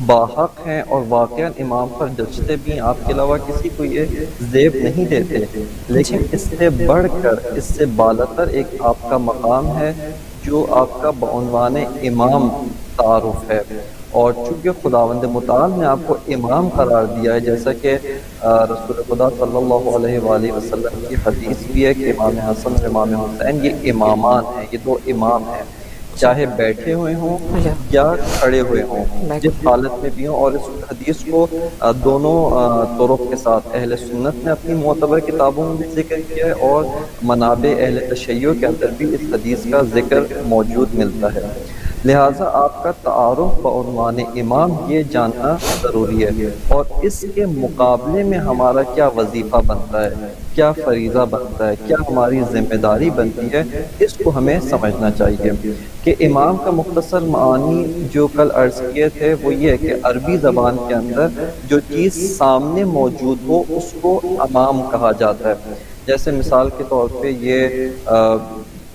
باحق ہیں اور واقعاً امام پر جچتے بھی ہیں، آپ کے علاوہ کسی کو یہ زیب نہیں دیتے، جی لیکن اس سے بڑھ کر، اس سے بالاتر ایک آپ کا مقام ہے جو آپ کا بعنوان امام تعارف ہے۔ اور چونکہ خداوند متعال نے آپ کو امام قرار دیا ہے، جیسا کہ رسول خدا صلی اللہ علیہ وآلہ وسلم کی حدیث بھی ہے کہ امام حسن اور امام حسین یہ امامان ہیں، یہ دو امام ہیں، جی چاہے بیٹھے ہوئے ہوں جی یا کھڑے ہوئے ہوں، جس بالکل حالت میں بھی ہوں۔ اور اس حدیث کو دونوں طرق کے ساتھ اہل سنت نے اپنی معتبر کتابوں میں بھی ذکر کیا ہے، اور منابع اہل تشیع کے اندر بھی اس حدیث کا ذکر موجود ملتا ہے۔ لہٰذا آپ کا تعارف بعنوان امام یہ جاننا ضروری ہے، اور اس کے مقابلے میں ہمارا کیا وظیفہ بنتا ہے، کیا فریضہ بنتا ہے، کیا ہماری ذمہ داری بنتی ہے، اس کو ہمیں سمجھنا چاہیے کہ امام کا مختصر معانی جو کل عرض کیے تھے وہ یہ ہے کہ عربی زبان کے اندر جو چیز سامنے موجود ہو اس کو امام کہا جاتا ہے۔ جیسے مثال کے طور پہ یہ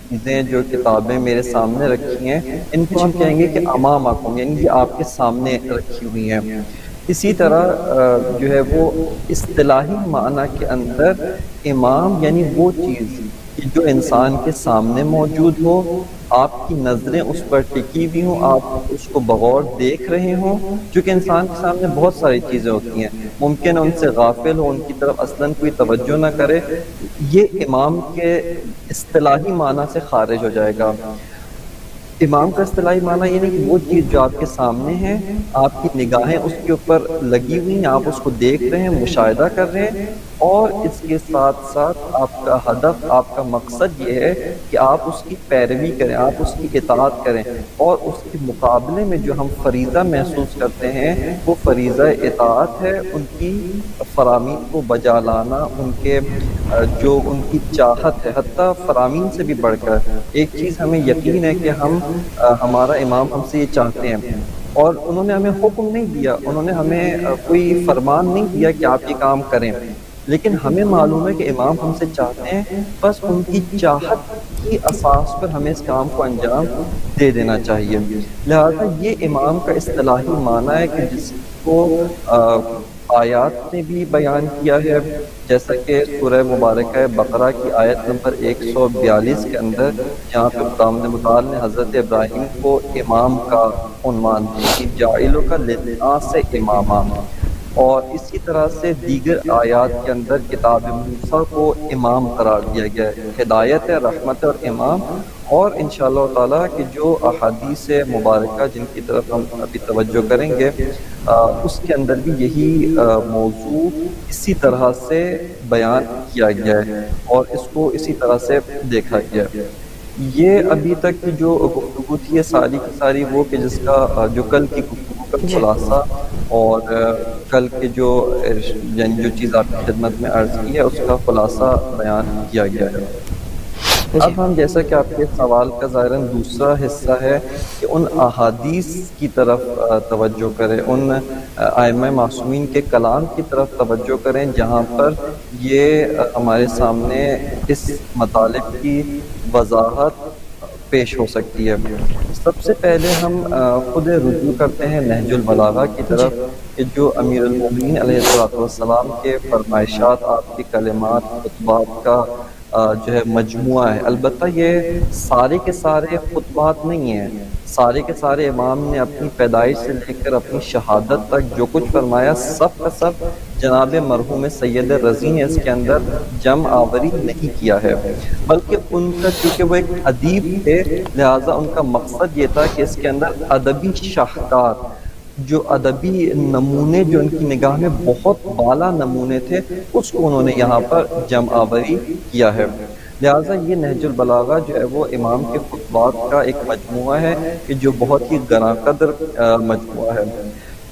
چیزیں جو کتابیں میرے سامنے رکھی ہیں، ان کو ہم کہیں گے کہ امامکم، یعنی یہ آپ کے سامنے رکھی ہوئی ہیں۔ اسی طرح جو ہے وہ اصطلاحی معنی کے اندر امام یعنی وہ چیز کہ جو انسان کے سامنے موجود ہو، آپ کی نظریں اس پر ٹکی ہوئی ہوں، آپ اس کو بغور دیکھ رہے ہوں، چونکہ انسان کے سامنے بہت ساری چیزیں ہوتی ہیں، ممکن ہے ان سے غافل ہو، ان کی طرف اصلاً کوئی توجہ نہ کرے، یہ امام کے اصطلاحی معنی سے خارج ہو جائے گا۔ امام کا اصطلاحی معنی یہ نہیں کہ وہ چیز جو آپ کے سامنے ہے، آپ کی نگاہیں اس کے اوپر لگی ہوئی ہیں، آپ اس کو دیکھ رہے ہیں، مشاہدہ کر رہے ہیں، اور اس کے ساتھ ساتھ آپ کا ہدف، آپ کا مقصد یہ ہے کہ آپ اس کی پیروی کریں، آپ اس کی اطاعت کریں، اور اس کے مقابلے میں جو ہم فریضہ محسوس کرتے ہیں وہ فریضہ اطاعت ہے، ان کی فرامین کو بجا لانا، ان کے جو ان کی چاہت ہے، حتیٰ فرامین سے بھی بڑھ کر ایک چیز ہمیں یقین ہے کہ ہمارا امام ہم سے یہ چاہتے ہیں، اور انہوں نے ہمیں حکم نہیں دیا، انہوں نے ہمیں کوئی فرمان نہیں دیا کہ آپ یہ کام کریں، لیکن ہمیں معلوم ہے کہ امام ہم سے چاہتے ہیں، بس ان کی چاہت کی اساس پر ہمیں اس کام کو انجام دے دینا چاہیے۔ لہذا یہ امام کا اصطلاحی معنی ہے کہ جس کو آیات نے بھی بیان کیا ہے، جیسا کہ سورہ مبارکہ بقرہ کی آیت نمبر 142 کے اندر، جہاں پہ خداوند متعال نے حضرت ابراہیم کو امام کا عنوان دیا کہ جاعلک للناس اماما، اور اسی طرح سے دیگر آیات کے اندر کتاب موسیٰ کو امام قرار دیا گیا ہے، ہدایت ہے، رحمت اور امام۔ اور انشاءاللہ تعالیٰ کہ جو احادیث مبارکہ جن کی طرف ہم ابھی توجہ کریں گے، اس کے اندر بھی یہی موضوع اسی طرح سے بیان کیا گیا ہے، اور اس کو اسی طرح سے دیکھا گیا ہے۔ یہ ابھی تک کی جو گفتگو تھی یہ ساری کی ساری وہ کہ جس کا جو کل کی گفتگو کا جی خلاصہ، اور کل کے جو یعنی جو چیز آپ کی خدمت میں عرض کی ہے اس کا خلاصہ بیان کیا گیا ہے۔ جی اب ہم جیسا کہ آپ کے سوال کا ظاہراً دوسرا حصہ ہے کہ ان احادیث کی طرف توجہ کریں، ان ائمہ معصومین کے کلام کی طرف توجہ کریں جہاں پر یہ ہمارے سامنے اس مطالب کی وضاحت پیش ہو سکتی ہے۔ سب سے پہلے ہم خود رجوع کرتے ہیں نہج البلاغہ کی طرف، کہ جو امیر المومنین علیہ السلام کے فرمائشات، آپ کے کلمات، خطبات کا جو ہے مجموعہ ہے۔ البتہ یہ سارے کے سارے خطبات نہیں ہیں، سارے کے سارے امام نے اپنی پیدائش سے لے کر اپنی شہادت تک جو کچھ فرمایا سب کا سب جناب مرحوم سید رضی نے اس کے اندر جمع آوری نہیں کیا ہے، بلکہ ان کا چونکہ وہ ایک ادیب تھے لہٰذا ان کا مقصد یہ تھا کہ اس کے اندر ادبی شاہکار، جو ادبی نمونے جو ان کی نگاہ میں بہت بالا نمونے تھے، اس کو انہوں نے یہاں پر جمع آوری کیا ہے۔ لہٰذا یہ نہج البلاغہ جو ہے وہ امام کے خطبات کا ایک مجموعہ ہے کہ جو بہت ہی گراں قدر مجموعہ ہے۔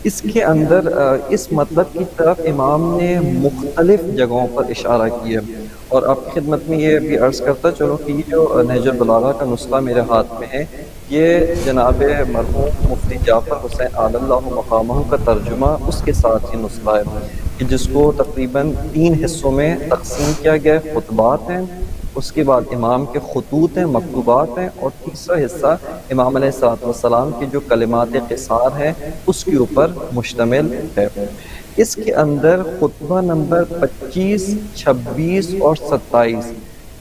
اس کے اندر اس مطلب کی طرف امام نے مختلف جگہوں پر اشارہ کیا، اور آپ کی خدمت میں یہ بھی عرض کرتا چلوں کہ یہ جو نہج البلاغہ کا نسخہ میرے ہاتھ میں ہے، یہ جناب مرحوم مفتی جعفر حسین اعلی اللہ مقامہ کا ترجمہ اس کے ساتھ ہی نسخہ ہے، کہ جس کو تقریباً 3 حصوں میں تقسیم کیا گیا ہے۔ خطبات ہیں، اس کے بعد امام کے خطوط ہیں، مکتوبات ہیں، اور تیسرا حصہ امام علیہ الصلوۃ والسلام کے جو کلمات قصار ہیں اس کے اوپر مشتمل ہے۔ اس کے اندر خطبہ نمبر 25، 26 اور 27،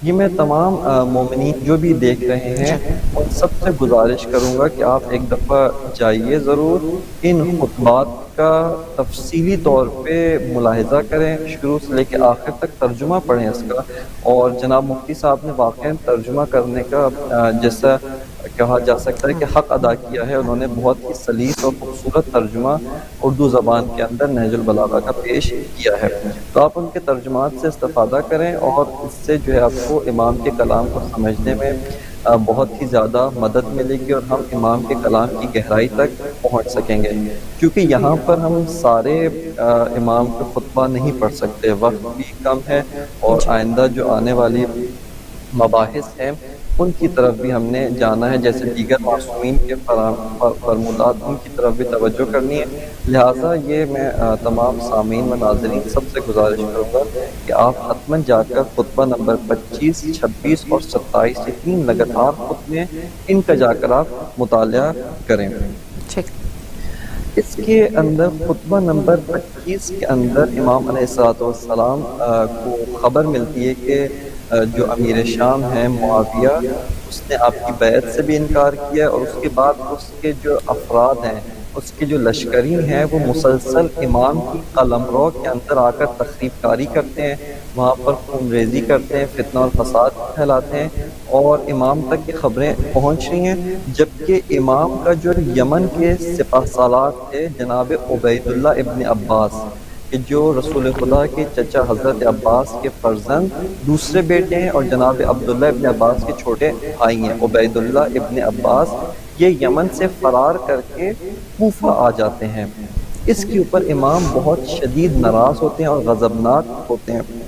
یہ میں تمام مومنین جو بھی دیکھ رہے ہیں ان سب سے گزارش کروں گا کہ آپ ایک دفعہ جائیے ضرور، ان خطبات کا تفصیلی طور پہ ملاحظہ کریں، شروع سے لے کے آخر تک ترجمہ پڑھیں اس کا۔ اور جناب مفتی صاحب نے واقعاً ترجمہ کرنے کا جیسا کہا جا سکتا ہے کہ حق ادا کیا ہے، انہوں نے بہت ہی سلیس اور خوبصورت ترجمہ اردو زبان کے اندر نہج البلاغہ کا پیش کیا ہے۔ تو آپ ان کے ترجمات سے استفادہ کریں اور اس سے جو ہے آپ کو امام کے کلام کو سمجھنے میں بہت ہی زیادہ مدد ملے گی، اور ہم امام کے کلام کی گہرائی تک پہنچ سکیں گے۔ کیونکہ یہاں پر ہم سارے امام کے خطبہ نہیں پڑھ سکتے، وقت بھی کم ہے، اور آئندہ جو آنے والی مباحث ہیں ان کی طرف بھی ہم نے جانا ہے، جیسے دیگر معصومین کے فرمودات، ان کی طرف بھی توجہ کرنی ہے۔ لہٰذا یہ میں تمام سامعین و ناظرین سب سے گزارش کروں گا کہ آپ حتماً جا کر خطبہ نمبر 25، 26 اور 27، یہ 3 لگاتار خطبے ہیں، ان کا جا کر آپ مطالعہ کریں۔ اس کے اندر خطبہ نمبر 25 کے اندر امام علیہ الصلوۃ والسلام کو خبر ملتی ہے کہ جو امیر شام ہیں معاویہ، اس نے آپ کی بیعت سے بھی انکار کیا، اور اس کے بعد اس کے جو افراد ہیں، اس کے جو لشکری ہیں، وہ مسلسل امام کی قلمرو کے اندر آ کر تخریب کاری کرتے ہیں، وہاں پر خون ریزی کرتے ہیں، فتنہ اور فساد پھیلاتے ہیں، اور امام تک یہ خبریں پہنچ رہی ہیں۔ جبکہ امام کا جو یمن کے سپہ سالار تھے جناب عبید اللہ ابن عباس، کہ جو رسول خدا کے چچا حضرت عباس کے فرزند دوسرے بیٹے ہیں، اور جناب عبداللہ ابن عباس کے چھوٹے بھائی ہیں عبید اللہ ابن عباس، یہ یمن سے فرار کر کے کوفہ آ جاتے ہیں۔ اس کے اوپر امام بہت شدید ناراض ہوتے ہیں اور غضبناک ہوتے ہیں،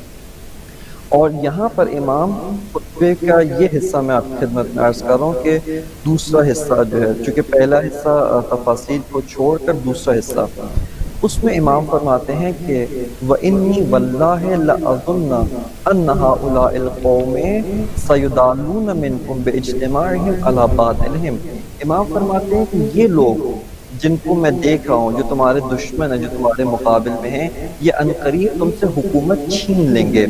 اور یہاں پر امام خطبے کا یہ حصہ میں آپ کی خدمت میں عرض کر رہا ہوں کہ دوسرا حصہ جو ہے، چونکہ پہلا حصہ تفاصیل کو چھوڑ کر دوسرا حصہ، اس میں امام فرماتے ہیں کہ وَإِنِّي وَاللَّهِ لَأَظُنَّ أَنَّ هَؤُلَاءِ الْقَوْمِ سَيُضَلُّونَ مِنْكُمْ بِإِجْتِمَاعِهِمْ عَلَى بَاطِلِهِمْ۔ امام فرماتے ہیں کہ یہ لوگ جن کو میں دیکھ رہا ہوں، جو تمہارے دشمن ہیں، جو تمہارے مقابل میں ہیں، یہ عنقریب تم سے حکومت چھین لیں گے،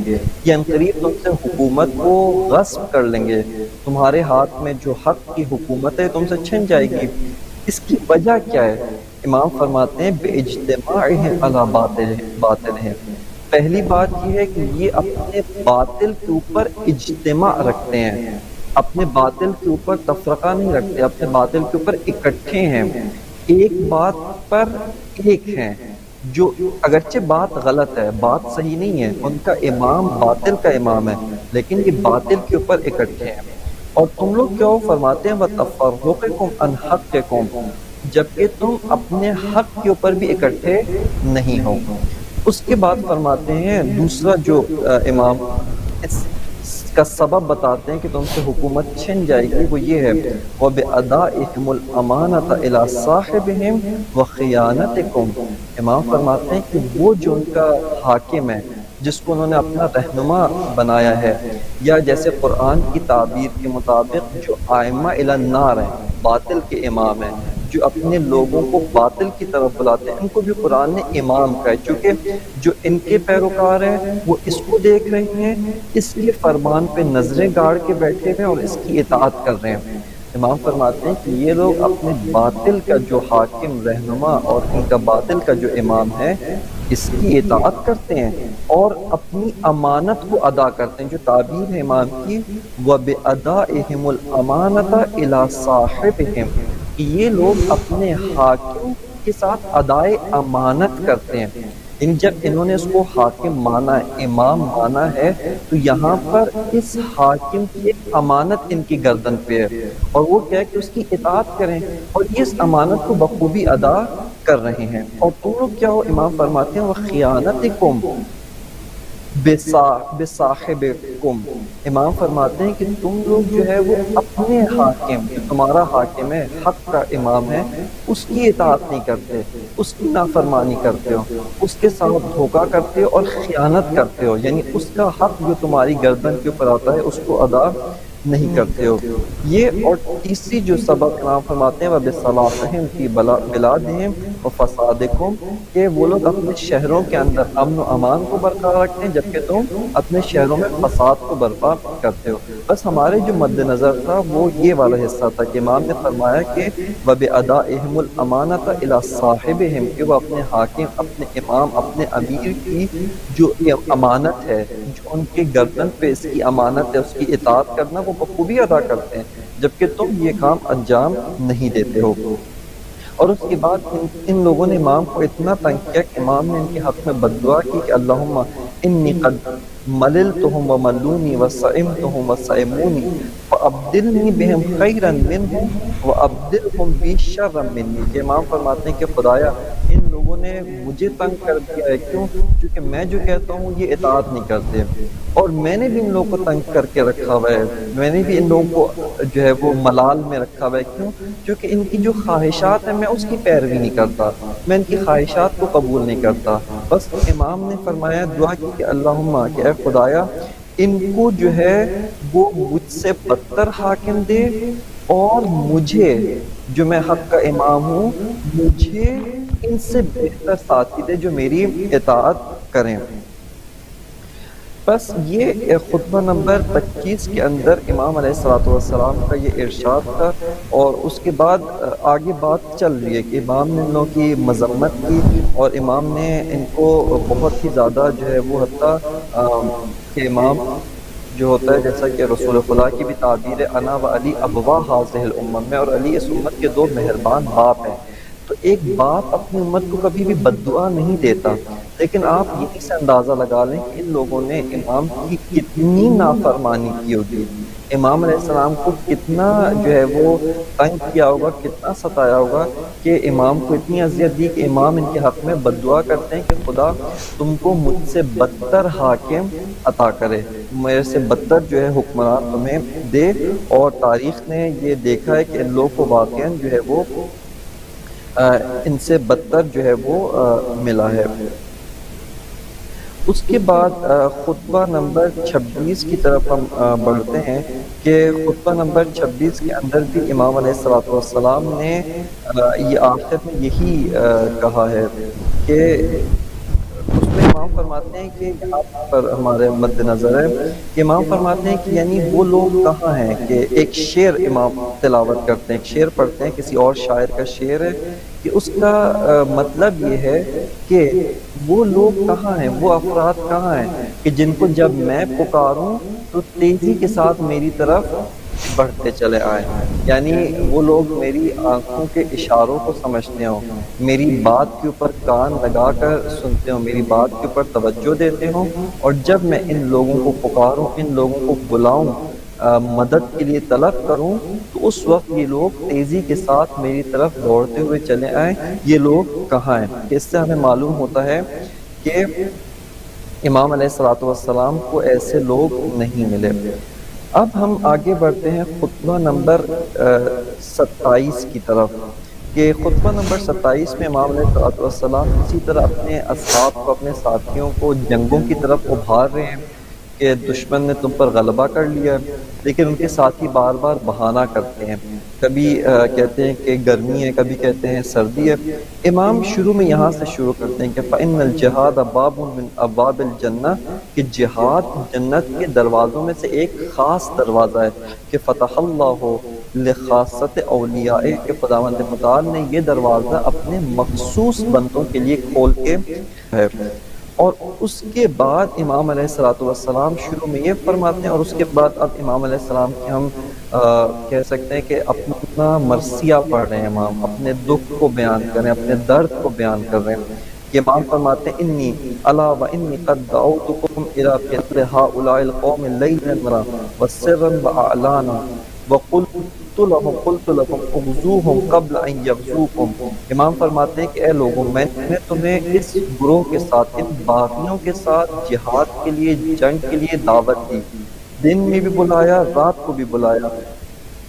یہ عنقریب تم سے حکومت کو غصب کر لیں گے، تمہارے ہاتھ میں جو حق کی حکومت ہے تم سے چھن جائے گی۔ اس کی وجہ کیا ہے؟ امام فرماتے ہیں بِإِجْتِمَاعِهِمْ عَلَى بَاطِلِهِمْ۔ پہلی بات یہ ہے کہ یہ اپنے باطل کے اوپر اجتماع رکھتے ہیں، اپنے باطل کے اوپر تفرقہ نہیں رکھتے، اپنے باطل کے اوپر اکٹھے ہیں، ایک بات پر ایک ہیں، جو اگرچہ بات غلط ہے، بات صحیح نہیں ہے، ان کا امام باطل کا امام ہے، لیکن یہ باطل کے اوپر اکٹھے ہیں۔ اور تم لوگ کیا فرماتے ہیں وَتَفَرُّقُكُمْ عَنْ حَقِّكُمْ، جبکہ تم اپنے حق کے اوپر بھی اکٹھے نہیں ہو۔ اس کے بعد فرماتے ہیں دوسرا جو امام اس کا سبب بتاتے ہیں کہ تم سے حکومت چھن جائے گی، وہ یہ ہے وَبِأَدَائِهِمُ الْأَمَانَةَ إِلَى صَاحِبِهِمْ وَخِيَانَتِكُمْ۔ امام فرماتے ہیں کہ وہ جو ان کا حاکم ہے، جس کو انہوں نے اپنا رہنما بنایا ہے، یا جیسے قرآن کی تعبیر کے مطابق جو آئمہ الی النار ہیں، باطل کے امام ہیں، جو اپنے لوگوں کو باطل کی طرف بلاتے ہیں، ان کو بھی قرآن نے امام کہا ہے، چونکہ جو ان کے پیروکار ہیں وہ اس کو دیکھ رہے ہیں، اس کے فرمان پہ نظریں گاڑ کے بیٹھے ہیں اور اس کی اطاعت کر رہے ہیں۔ امام فرماتے ہیں کہ یہ لوگ اپنے باطل کا جو حاکم رہنما اور ان کا باطل کا جو امام ہے، اس کی اطاعت کرتے ہیں اور اپنی امانت کو ادا کرتے ہیں۔ جو تعبیر ہے امام کی وَبِأَدَائِهِمُ الْأَمَانَةَ إِلَى صَاحِبِهِمْ، یہ لوگ اپنے حاکم کے ساتھ ادائے امانت کرتے ہیں۔ جب انہوں نے اس کو حاکم مانا ہے، امام مانا ہے، تو یہاں پر اس حاکم کی امانت ان کی گردن پہ ہے، اور وہ کیا ہے کہ اس کی اطاعت کریں، اور اس امانت کو بخوبی ادا کر رہے ہیں۔ اور تم لوگ کیا ہو؟ امام فرماتے ہیں وَخِيَانَتِكُمْ، بصاحبکم، امام فرماتے ہیں کہ تم لوگ جو ہے وہ اپنے حاکم، جو تمہارا حاکم ہے، حق کا امام ہے، اس کی اطاعت نہیں کرتے، اس کی نافرمانی کرتے ہو، اس کے ساتھ دھوکہ کرتے ہو اور خیانت کرتے ہو، یعنی اس کا حق جو تمہاری گردن کے اوپر آتا ہے اس کو ادا نہیں کرتے ہو۔ یہ اور تیسری جو سبق امام فرماتے ہیں وَبِصَلَاحِهِمْ فِي بِلَادِهِمْ وَفَسَادِكُمْ، کہ وہ لوگ اپنے شہروں کے اندر امن و امان کو برقرار رکھتے ہیں جبکہ تم اپنے شہروں میں فساد کو برپا کرتے ہو۔ بس ہمارے جو مد نظر تھا وہ یہ والا حصہ تھا کہ امام نے فرمایا کہ وَبِأَدَائِهِمُ الْأَمَانَةَ إِلَى صَاحِبِهِمْ، کہ وہ اپنے حاکم، اپنے امام، اپنے امیر کی جو امانت ہے، جو ان کے گردن پہ اس کی امانت ہے، اس کی اطاعت کرنا وہ بخوبی ادا کرتے ہیں جبکہ تم یہ کام انجام نہیں دیتے ہو۔ اور اس کے بعد ان لوگوں نے امام کو اتنا تنگ کیا کہ امام نے ان کے حق میں بد دعا کی کہ اللہم انی قد مللتہم وملونی وسئمتہم وسئمونی فابدلنی بہم خیرا منہم وابدلہم بی شرا منی، کہ امام فرماتے ہیں کہ خدایا ان لوگوں نے مجھے تنگ کر دیا ہے، کیوں؟ کیونکہ میں جو کہتا ہوں یہ اطاعت نہیں کرتے، اور میں نے بھی ان لوگوں کو تنگ کر کے رکھا ہوا ہے، میں نے بھی ان لوگوں کو جو ہے وہ ملال میں رکھا ہوا ہے، کیوں؟ کیونکہ ان کی جو خواہشات ہیں میں اس کی پیروی نہیں کرتا، میں ان کی خواہشات کو قبول نہیں کرتا۔ بس امام نے فرمایا دعا کی کہ اللہم، کہ اے خدایا ان کو جو ہے وہ مجھ سے بدتر حاکم دے، اور مجھے جو میں حق کا امام ہوں مجھے ان سے بہتر ساتھی دے جو میری اطاعت کریں۔ بس یہ خطبہ نمبر 25 کے اندر امام علیہ السلام کا یہ ارشاد تھا، اور اس کے بعد آگے بات چل رہی ہے کہ امام نے ان لوگوں کی مذمت کی، اور امام نے ان کو بہت ہی زیادہ جو ہے وہ حتیٰ کہ امام جو ہوتا ہے جیسا کہ رسول خدا کی بھی تعبیر ہے انا و علی ابوا حاضہ الامم، میں اور علی اس امت کے دو مہربان باپ ہیں۔ تو ایک باپ اپنی امت کو کبھی بھی بد دعا نہیں دیتا، لیکن آپ یہی سے اندازہ لگا لیں کہ ان لوگوں نے امام کی کتنی نافرمانی کی ہوگی، امام علیہ السلام کو کتنا جو ہے وہ تنگ کیا ہوگا، کتنا ستایا ہوگا کہ امام کو اتنی اذیت دی کہ امام ان کے حق میں بد دعا کرتے ہیں کہ خدا تم کو مجھ سے بدتر حاکم عطا کرے، میرے سے بدتر جو ہے حکمران تمہیں دے۔ اور تاریخ نے یہ دیکھا ہے کہ ان لوگوں کو واقعاً جو ہے وہ ان سے بدتر جو ہے وہ ملا ہے۔ اس کے بعد خطبہ نمبر 26 کی طرف ہم بڑھتے ہیں کہ خطبہ نمبر 26 کے اندر بھی امام علیہ السلام نے یہ آخر میں یہی کہا ہے کہ اس میں امام فرماتے ہیں کہ یہاں پر ہمارے مد نظر ہے کہ امام فرماتے ہیں کہ یعنی وہ لوگ کہاں ہیں، کہ ایک شعر امام تلاوت کرتے ہیں، ایک شعر پڑھتے ہیں، کسی اور شاعر کا شعر ہے کہ اس کا مطلب یہ ہے کہ وہ لوگ کہاں ہیں، وہ افراد کہاں ہیں کہ جن کو جب میں پکاروں تو تیزی کے ساتھ میری طرف بڑھتے چلے آئیں، یعنی وہ لوگ میری آنکھوں کے اشاروں کو سمجھتے ہوں، میری بات کے اوپر کان لگا کر سنتے ہوں، میری بات کے اوپر توجہ دیتے ہوں، اور جب میں ان لوگوں کو پکاروں، ان لوگوں کو بلاؤں، مدد کے لیے طلب کروں، تو اس وقت یہ لوگ تیزی کے ساتھ میری طرف دوڑتے ہوئے چلے آئیں۔ یہ لوگ کہاں ہیں؟ اس سے ہمیں معلوم ہوتا ہے کہ امام علیہ السلام کو ایسے لوگ نہیں ملے۔ اب ہم آگے بڑھتے ہیں خطبہ نمبر 27 کی طرف، کہ خطبہ نمبر 27 میں امام علیہ السلام اسی طرح اپنے اصحاب کو، اپنے ساتھیوں کو جنگوں کی طرف ابھار رہے ہیں کہ دشمن نے تم پر غلبہ کر لیا ہے، لیکن ان کے ساتھی بار بار بہانہ کرتے ہیں، کبھی کہتے ہیں کہ گرمی ہے، کبھی کہتے ہیں سردی ہے۔ امام شروع میں یہاں سے شروع کرتے ہیں کہ فَإِنَّ الْجِهَادَ بَابٌ مِّنْ أَبْوَابِ الْجَنَّةِ، کہ جہاد جنت کے دروازوں میں سے ایک خاص دروازہ ہے، کہ فتح اللہ لخاصت اولیاء، کہ خداوند متعال نے یہ دروازہ اپنے مخصوص بندوں کے لیے کھول کے ہے۔ اور اس کے بعد امام علیہ السلام شروع میں یہ فرماتے ہیں، اور اس کے بعد اب امام علیہ السلام کی ہم کہہ سکتے ہیں کہ اپنا مرثیہ پڑھ رہے ہیں، امام اپنے دکھ کو بیان کر رہے ہیں، اپنے درد کو بیان کر رہے ہیں۔ کہ امام فرماتے ہیں انی الا و انی قد دعوتکم الی قتل هؤلاء القوم لیلا وسرا واعلانا، وَقُلْتُ لَهُمْ اُغْزُوهُمْ قَبْلَ أَنْ يَغْزُوكُمْ۔ امام فرماتے ہیں کہ اے لوگوں، میں نے تمہیں اس گروہ کے ساتھ، ان باغیوں کے ساتھ جہاد کے لیے، جنگ کے لیے دعوت دی، دن میں بھی بلایا، رات کو بھی بلایا،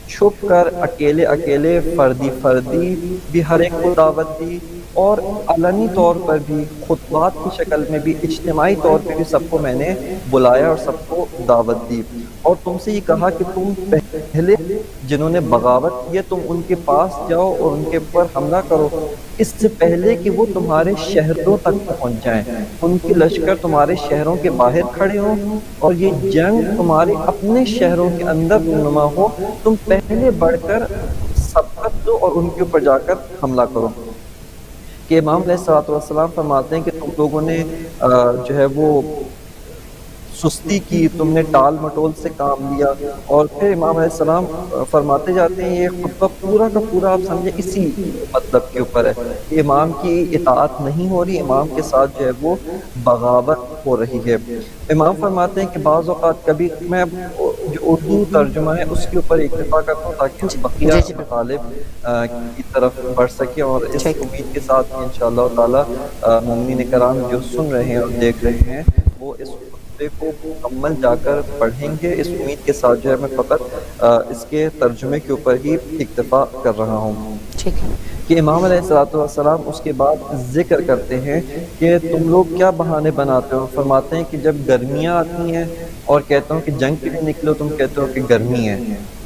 چھپ کر، اکیلے اکیلے، فردی فردی بھی ہر ایک کو دعوت دی، اور علنی طور پر بھی، خطبات کی شکل میں بھی، اجتماعی طور پہ بھی سب کو میں نے بلایا اور سب کو دعوت دی، اور تم سے یہ کہا کہ تم پہلے جنہوں نے بغاوت کی ہے تم ان کے پاس جاؤ اور ان کے اوپر حملہ کرو، اس سے پہلے کہ وہ تمہارے شہروں تک پہنچ جائیں، ان کی لشکر تمہارے شہروں کے باہر کھڑے ہوں اور یہ جنگ تمہارے اپنے شہروں کے اندر رونما ہو، تم پہلے بڑھ کر سبقت دو اور ان کے اوپر جا کر حملہ کرو۔ کہ امام علیہ الصلوۃ والسلام فرماتے ہیں کہ تم لوگوں نے جو ہے وہ سستی کی، تم نے ٹال مٹول سے کام لیا، اور پھر امام علیہ السلام فرماتے جاتے ہیں، یہ خطبہ پورا کا پورا آپ سمجھیں اسی مطلب کے اوپر ہے کہ امام کی اطاعت نہیں ہو رہی، امام کے ساتھ جو ہے وہ بغاوت ہو رہی ہے۔ امام فرماتے ہیں کہ بعض اوقات کبھی میں جو اردو ترجمہ ہے اس کے اوپر اکتفا کرتا ہوں تاکہ بقیہ مطالب کی طرف بڑھ سکے، اور اس امید کے ساتھ کہ انشاءاللہ تعالی مومنین کرام جو سن رہے ہیں اور دیکھ رہے ہیں وہ اس خطبے کو مکمل جا کر پڑھیں گے، اس امید کے ساتھ جو ہے میں فقط اس کے ترجمے کے اوپر ہی اکتفا کر رہا ہوں۔ کہ امام علیہ الصلوۃ والسلام اس کے بعد ذکر کرتے ہیں کہ تم لوگ کیا بہانے بناتے ہو، فرماتے ہیں کہ جب گرمیاں آتی ہیں اور کہتا ہوں کہ جنگ کے لیے نکلو، تم کہتے ہو کہ گرمی ہے،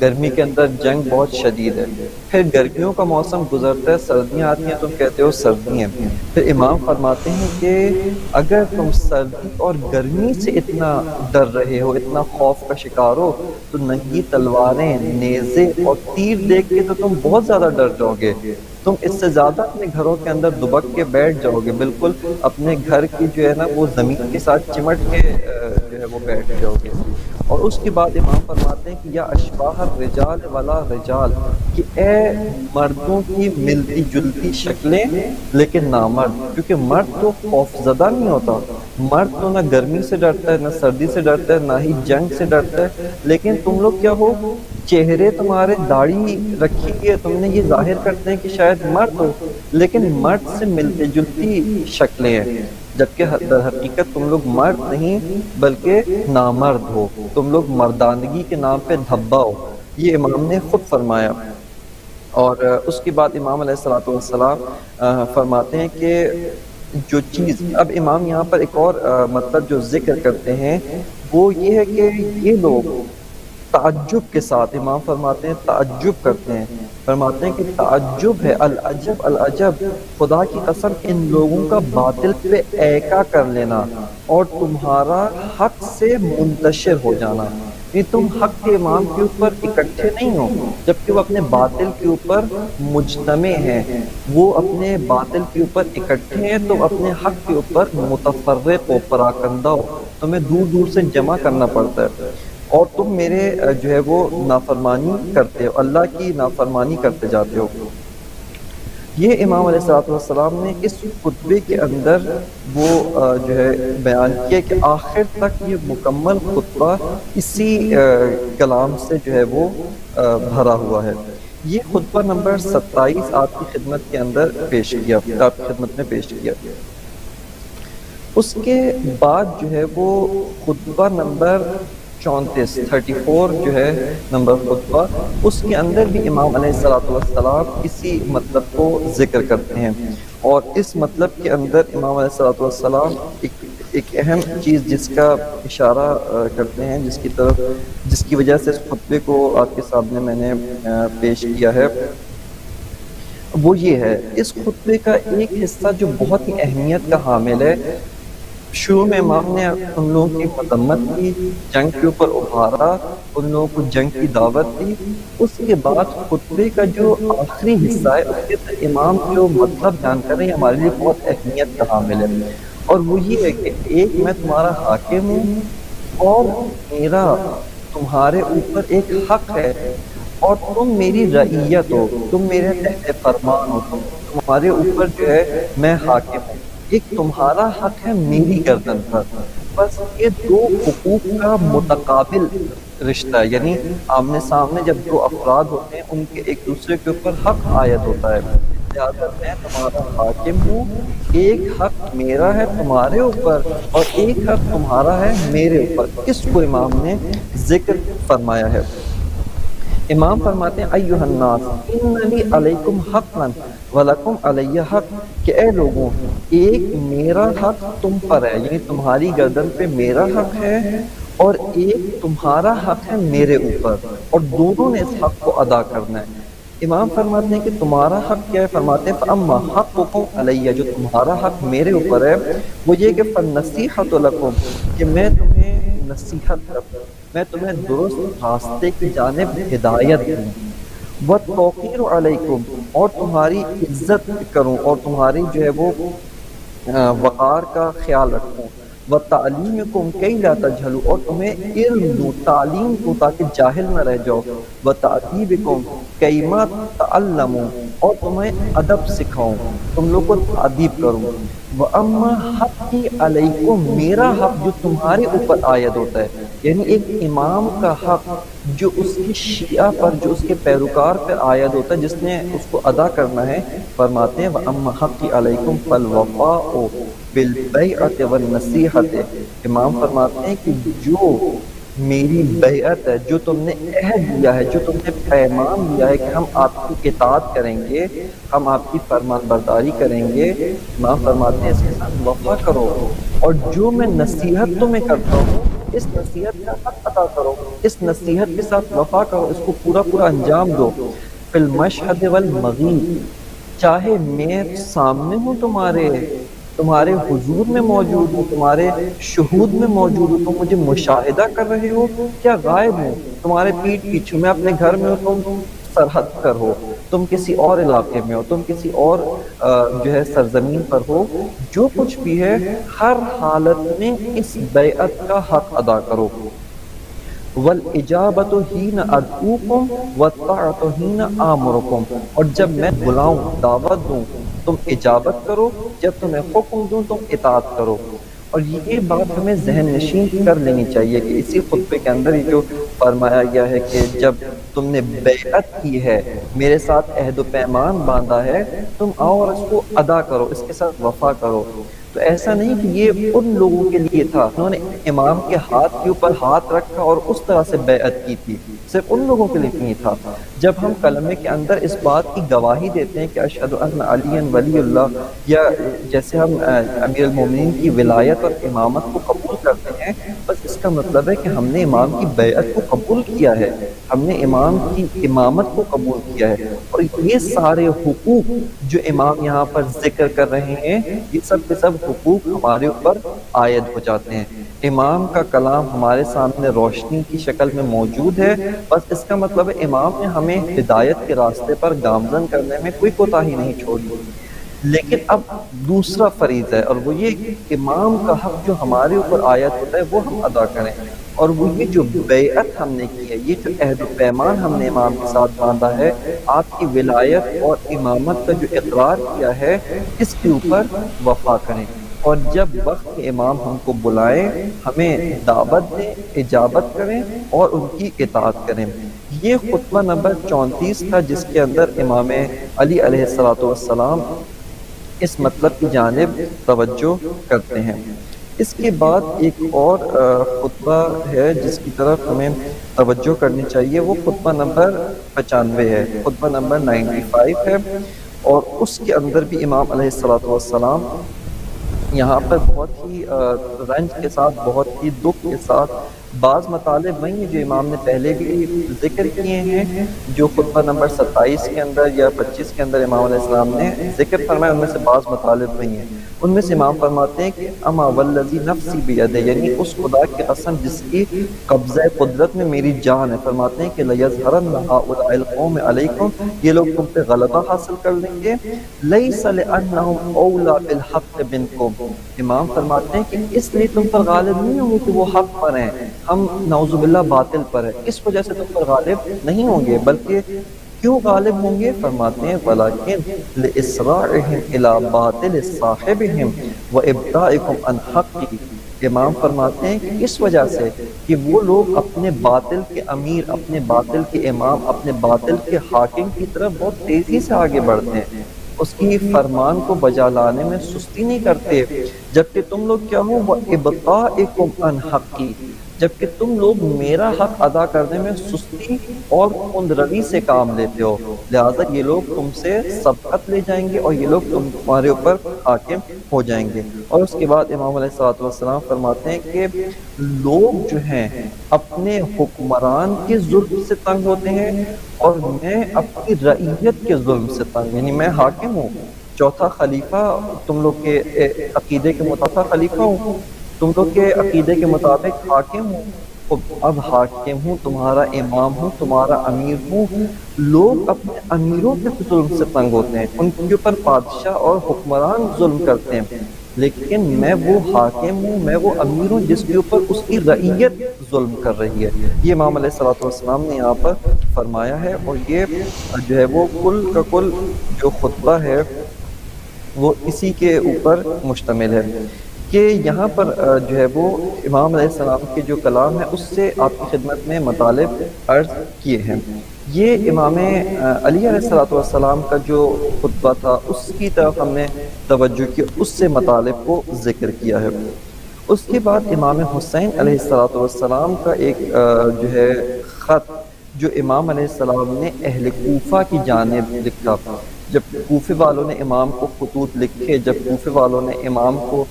گرمی کے اندر جنگ بہت شدید ہے، پھر گرمیوں کا موسم گزرتا ہے، سردیاں آتی ہیں، تم کہتے ہو سردی ہیں۔ پھر امام فرماتے ہیں کہ اگر تم سردی اور گرمی سے اتنا ڈر رہے ہو، اتنا خوف کا شکار ہو، تو ننگی تلواریں، نیزے اور تیر دیکھ کے تو تم بہت زیادہ ڈر جاؤ گے، تم اس سے زیادہ اپنے گھروں کے اندر دبک کے بیٹھ جاؤ گے، بالکل اپنے گھر کی جو ہے نا وہ زمین کے ساتھ چمٹ کے جو ہے وہ بیٹھ جاؤ گے۔ اور اس کے بعد امام فرماتے ہیں کہ یا اشباہ الرجال ولا رجال، کہ اے مردوں کی ملتی جلتی شکلیں لیکن نامرد، کیونکہ مرد تو خوف زدہ نہیں ہوتا، مرد تو نہ گرمی سے ڈرتا ہے، نہ سردی سے ڈرتا ہے، نہ ہی جنگ سے ڈرتا ہے، لیکن تم لوگ کیا ہو، چہرے تمہارے داڑھی رکھی ہے، تم نے یہ ظاہر کرتے ہیں کہ شاید مرد ہو، لیکن مرد سے ملتی جلتی شکلیں ہیں، جبکہ در حقیقت تم لوگ مرد نہیں بلکہ نامرد ہو، تم لوگ مردانگی کے نام پہ دھبا ہو، یہ امام نے خود فرمایا۔ اور اس کے بعد امام علیہ الصلوۃ والسلام فرماتے ہیں کہ جو چیز، اب امام یہاں پر ایک اور مطلب جو ذکر کرتے ہیں وہ یہ ہے کہ یہ لوگ تعجب کے ساتھ، امام فرماتے ہیں تعجب کرتے ہیں، فرماتے ہیں کہ تعجب ہے، العجب العجب، خدا کی قسم ان لوگوں کا باطل پہ ایکا کر لینا اور تمہارا حق سے منتشر ہو جانا، یہ تم حق کے امام کے اوپر اکٹھے نہیں ہو جبکہ وہ اپنے باطل کے اوپر مجتمع ہیں، وہ اپنے باطل کے اوپر اکٹھے ہیں، تم اپنے حق کے اوپر متفرق و پراکندہ ہو، تمہیں دور دور سے جمع کرنا پڑتا ہے، اور تم میرے جو ہے وہ نافرمانی کرتے ہو، اللہ کی نافرمانی کرتے جاتے ہو۔ یہ امام علیہ الصلوۃ والسلام نے اس خطبے کے اندر وہ جو ہے بیان کیا کہ آخر تک یہ مکمل خطبہ اسی کلام سے جو ہے وہ بھرا ہوا ہے۔ یہ خطبہ نمبر 27 آپ کی خدمت کے اندر پیش کیا، آپ کی خدمت میں پیش کیا۔ اس کے بعد جو ہے وہ خطبہ نمبر 34 جو ہے نمبر خطبہ، اس کے اندر بھی امام علیہ الصلوۃ والسلام اسی مطلب کو ذکر کرتے ہیں، اور اس مطلب کے اندر امام علیہ الصلوۃ والسلام ایک اہم چیز جس کا اشارہ کرتے ہیں، جس کی وجہ سے اس خطبے کو آپ کے سامنے میں نے پیش کیا ہے، وہ یہ ہے، اس خطبے کا ایک حصہ جو بہت ہی اہمیت کا حامل ہے۔ شروع میں امام نے ان لوگوں کی مذمت کی، جنگ کے اوپر ابھارا، ان لوگوں کو جنگ کی دعوت دی، اس کے بعد خطبے کا جو آخری حصہ ہے اس کے اندر امام جو مطلب بیان کر رہے ہیں ہمارے لیے بہت اہمیت کا حامل ہے، اور وہ یہ ہے کہ ایک میں تمہارا حاکم ہوں اور میرا تمہارے اوپر ایک حق ہے، اور تم میری رعیت ہو، تم میرے تحت فرمان ہو، تمہارے اوپر جو ہے میں حاکم ہوں، ایک تمہارا حق ہے میری گردن پر، بس یہ دو حقوق کا متقابل رشتہ ہے، یعنی آمنے سامنے جب دو افراد ہوتے ہیں ان کے ایک دوسرے کے اوپر حق عائد ہوتا ہے، لہٰذا میں تمہارا حاکم ہوں، ایک حق میرا ہے تمہارے اوپر اور ایک حق تمہارا ہے میرے اوپر۔ اس کو امام نے ذکر فرمایا ہے۔ امام فرماتے ہیں ایھا الناس ان لی علیکم حقا ولکم علی حق، کہ اے لوگوں ایک میرا حق تم پر ہے، یعنی تمہاری گردن پہ میرا حق ہے اور ایک تمہارا حق ہے میرے اوپر، اور دونوں نے اس حق کو ادا کرنا ہے۔ امام فرماتے ہیں کہ تمہارا حق کیا ہے؟ فرماتے ہیں فَأَمَّا حَقُّكُمْ عَلَيَّ، جو تمہارا حق میرے اوپر ہے وہ یہ کہ فَالنَّصِيحَةُ لَكُمْ، کہ میں تمہیں نصیحت کروں، میں تمہیں درست راستے کی جانب ہدایت دوں، وَالتَّوْقِيرُ عَلَيْكُمْ، اور تمہاری عزت کروں اور تمہاری جو ہے وہ وقار کا خیال رکھوں، وَتَعْلِيمِكُمْ كَيْ لَا تَجْهَلُوا، اور تمہیں علم دوں، تعلیم دوں تاکہ جاہل نہ رہ جاؤ، وَتَأْدِيبِكُمْ كَيْ مَا تَعَلَّمُوا، اور تمہیں ادب سکھاؤں، تم لوگ کو تعدیب کروں، وَأَمَّا حَقِّي عَلَيْكُمْ، میرا حق جو تمہارے اوپر عائد ہوتا ہے، یعنی ایک امام کا حق جو اس کی شیعہ پر، جو اس کے پیروکار پر عائد ہوتا ہے، جس نے اس کو ادا کرنا ہے، فرماتے ہیں وَأَمَّا حَقِّي عَلَيْكُمْ فَالْوَفَاءُ بِالْبَيْعَةِ وَالنَّصِيحَةِ، امام فرماتے ہیں کہ جو میری بیعت ہے، جو تم نے عہد لیا ہے، جو تم نے پیمان لیا ہے کہ ہم آپ کی اطاعت کریں گے، ہم آپ کی فرمان برداری کریں گے، امام فرماتے ہیں اس کے ساتھ وفا کرو، اور جو میں نصیحت تمہیں کرتا ہوں اس نصیحت کا حق ادا کرو، اس نصیحت کے ساتھ وفا کرو، اس کو پورا پورا انجام دو، فی المشہد والمغیب، چاہے میں سامنے ہوں تمہارے حضور میں موجود ہوں، تمہارے شہود میں موجود ہوں، تم مجھے مشاہدہ کر رہے ہو کیا غائب ہوں، تمہارے پیٹھ پیچھے، میں اپنے گھر میں ہوں، تم سرحد پر ہو، تم کسی اور علاقے میں ہو، تم کسی اور جو ہے سرزمین پر ہو، جو کچھ بھی ہے ہر حالت میں اس بیعت کا حق ادا کرو، وَالْإِجَابَةُ حِينَ أَدْعُوكُمْ وَالطَّاعَةُ حِينَ آمُرُكُمْ، اور جب میں بلاؤں دعوت دوں تم اجابت کرو، جب تمہیں حکم دوں تم اطاعت کرو۔ اور یہ بات ہمیں ذہن نشین کر لینی چاہیے کہ اسی خطبے کے اندر ہی جو فرمایا گیا ہے کہ جب تم نے بیعت کی ہے، میرے ساتھ عہد و پیمان باندھا ہے، تم آؤ اور اس کو ادا کرو، اس کے ساتھ وفا کرو۔ تو ایسا نہیں کہ یہ ان لوگوں کے لیے تھا، انہوں نے امام کے ہاتھ کے اوپر ہاتھ رکھا اور اس طرح سے بیعت کی تھی، صرف ان لوگوں کے لیے نہیں تھا۔ جب ہم کلمے کے اندر اس بات کی گواہی دیتے ہیں کہ اشہد ان علی ولی اللہ، یا جیسے ہم امیر المومنین کی ولایت اور امامت کو قبول کرتے ہیں، بس اس کا مطلب ہے کہ ہم نے امام کی بیعت کو قبول کیا ہے، ہم نے امام کی امامت کو قبول کیا ہے، اور یہ سارے حقوق جو امام یہاں پر ذکر کر رہے ہیں، یہ سب کے سب حقوق ہمارے اوپر عائد ہو جاتے ہیں۔ امام کا کلام ہمارے سامنے روشنی کی شکل میں موجود ہے، بس اس کا مطلب ہے امام نے ہمیں ہدایت کے راستے پر گامزن کرنے میں کوئی کوتاہی نہیں چھوڑی۔ لیکن اب دوسرا فریضہ ہے، اور وہ یہ کہ امام کا حق جو ہمارے اوپر عائد ہوتا ہے وہ ہم ادا کریں، اور وہ یہ جو بیعت ہم نے کی ہے، یہ جو عہد و پیمان ہم نے امام کے ساتھ باندھا ہے، آپ کی ولایت اور امامت کا جو اقرار کیا ہے، اس کے اوپر وفا کریں، اور جب وقت امام ہم کو بلائیں ہمیں دعوت دیں، اجابت کریں اور ان کی اطاعت کریں۔ یہ خطبہ نمبر 34 تھا، جس کے اندر امام علی علیہ السلام اس مطلب کی جانب توجہ کرتے ہیں۔ اس کے بعد ایک اور خطبہ ہے جس کی طرف ہمیں توجہ کرنی چاہیے، وہ خطبہ نمبر 95 ہے، خطبہ نمبر 95 ہے، اور اس کے اندر بھی امام علیہ السلام یہاں پر بہت ہی رنج کے ساتھ، بہت ہی دکھ کے ساتھ بعض مطالب وہی ہیں جو امام نے پہلے بھی ذکر کیے ہیں، جو خطبہ نمبر 27 کے اندر یا 25 کے اندر امام علیہ السلام نے ذکر فرمایا، ان میں سے بعض مطالب وہی ہیں۔ ان میں سے امام فرماتے ہیں کہ اما والذی نفسی بیدہ، یعنی اس خدا کی قسم جس کی قبضہ قدرت میں میری جان ہے، فرماتے ہیں کہ لیظہرن ہؤلاء القوم علیکم، یہ لوگ تم پہ غلبہ حاصل کر لیں گے، لیس لانہم اولی بالحق منکم، امام فرماتے ہیں کہ اس لیے تم پر غالب نہیں ہوں گے کہ وہ حق پر ہیں، ہم نعوذ باللہ باطل پر ہے، اس وجہ سے تم پر غالب نہیں ہوں گے، بلکہ کیوں غالب ہوں گے؟ فرماتے ہیں وَلَكِنْ لِإِسْرَاعِهِمْ إِلَى بَاطِلِ صَاحِبِهِمْ وَإِبْطَائِكُمْ عَنْ حَقِّهِ، امام فرماتے ہیں کہ اس وجہ سے کہ وہ لوگ اپنے باطل کے امیر، اپنے باطل کے امام، اپنے باطل کے حاکم کی طرف بہت تیزی سے آگے بڑھتے ہیں، اس کی فرمان کو بجا لانے میں سستی نہیں کرتے، جبکہ تم لوگ کیا ہو وَإِبْطَائِكُمْ عَنْ حَقِّ، جبکہ تم لوگ میرا حق ادا کرنے میں سستی اور کند روی سے کام لیتے ہو، لہٰذا یہ لوگ تم سے سبقت لے جائیں گے اور یہ لوگ تمہارے اوپر حاکم ہو جائیں گے۔ اور اس کے بعد امام علیہ الصلوۃ والسلام فرماتے ہیں کہ لوگ جو ہیں اپنے حکمران کے ظلم سے تنگ ہوتے ہیں اور میں اپنی رعیت کے ظلم سے تنگ، یعنی میں حاکم ہوں، چوتھا خلیفہ تم لوگ کے عقیدے کے مطابق خلیفہ ہوں، تم لوگ کے عقیدے کے مطابق حاکم ہوں، اب حاکم ہوں، تمہارا امام ہوں، تمہارا امیر ہوں، لوگ اپنے امیروں کے ظلم سے تنگ ہوتے ہیں، ان کے اوپر بادشاہ اور حکمران ظلم کرتے ہیں، لیکن میں وہ حاکم ہوں، میں وہ امیر ہوں جس کے اوپر اس کی رعیت ظلم کر رہی ہے۔ یہ امام علیہ الصلوۃ والسلام نے یہاں پر فرمایا ہے، اور یہ جو ہے وہ کل کا کل جو خطبہ ہے وہ اسی کے اوپر مشتمل ہے کہ یہاں پر جو ہے وہ امام علیہ السلام کے جو کلام ہے اس سے آپ کی خدمت میں مطالب عرض کیے ہیں۔ یہ امام علی علیہ السلام کا جو خطبہ تھا اس کی طرف ہم نے توجہ کی، اس سے مطالب کو ذکر کیا ہے۔ اس کے بعد امام حسین علیہ السلام کا ایک جو ہے خط جو امام علیہ السلام نے اہل کوفہ کی جانب لکھا، جب کوفے والوں نے امام کو خطوط لکھے، جب کوفے والوں نے امام کو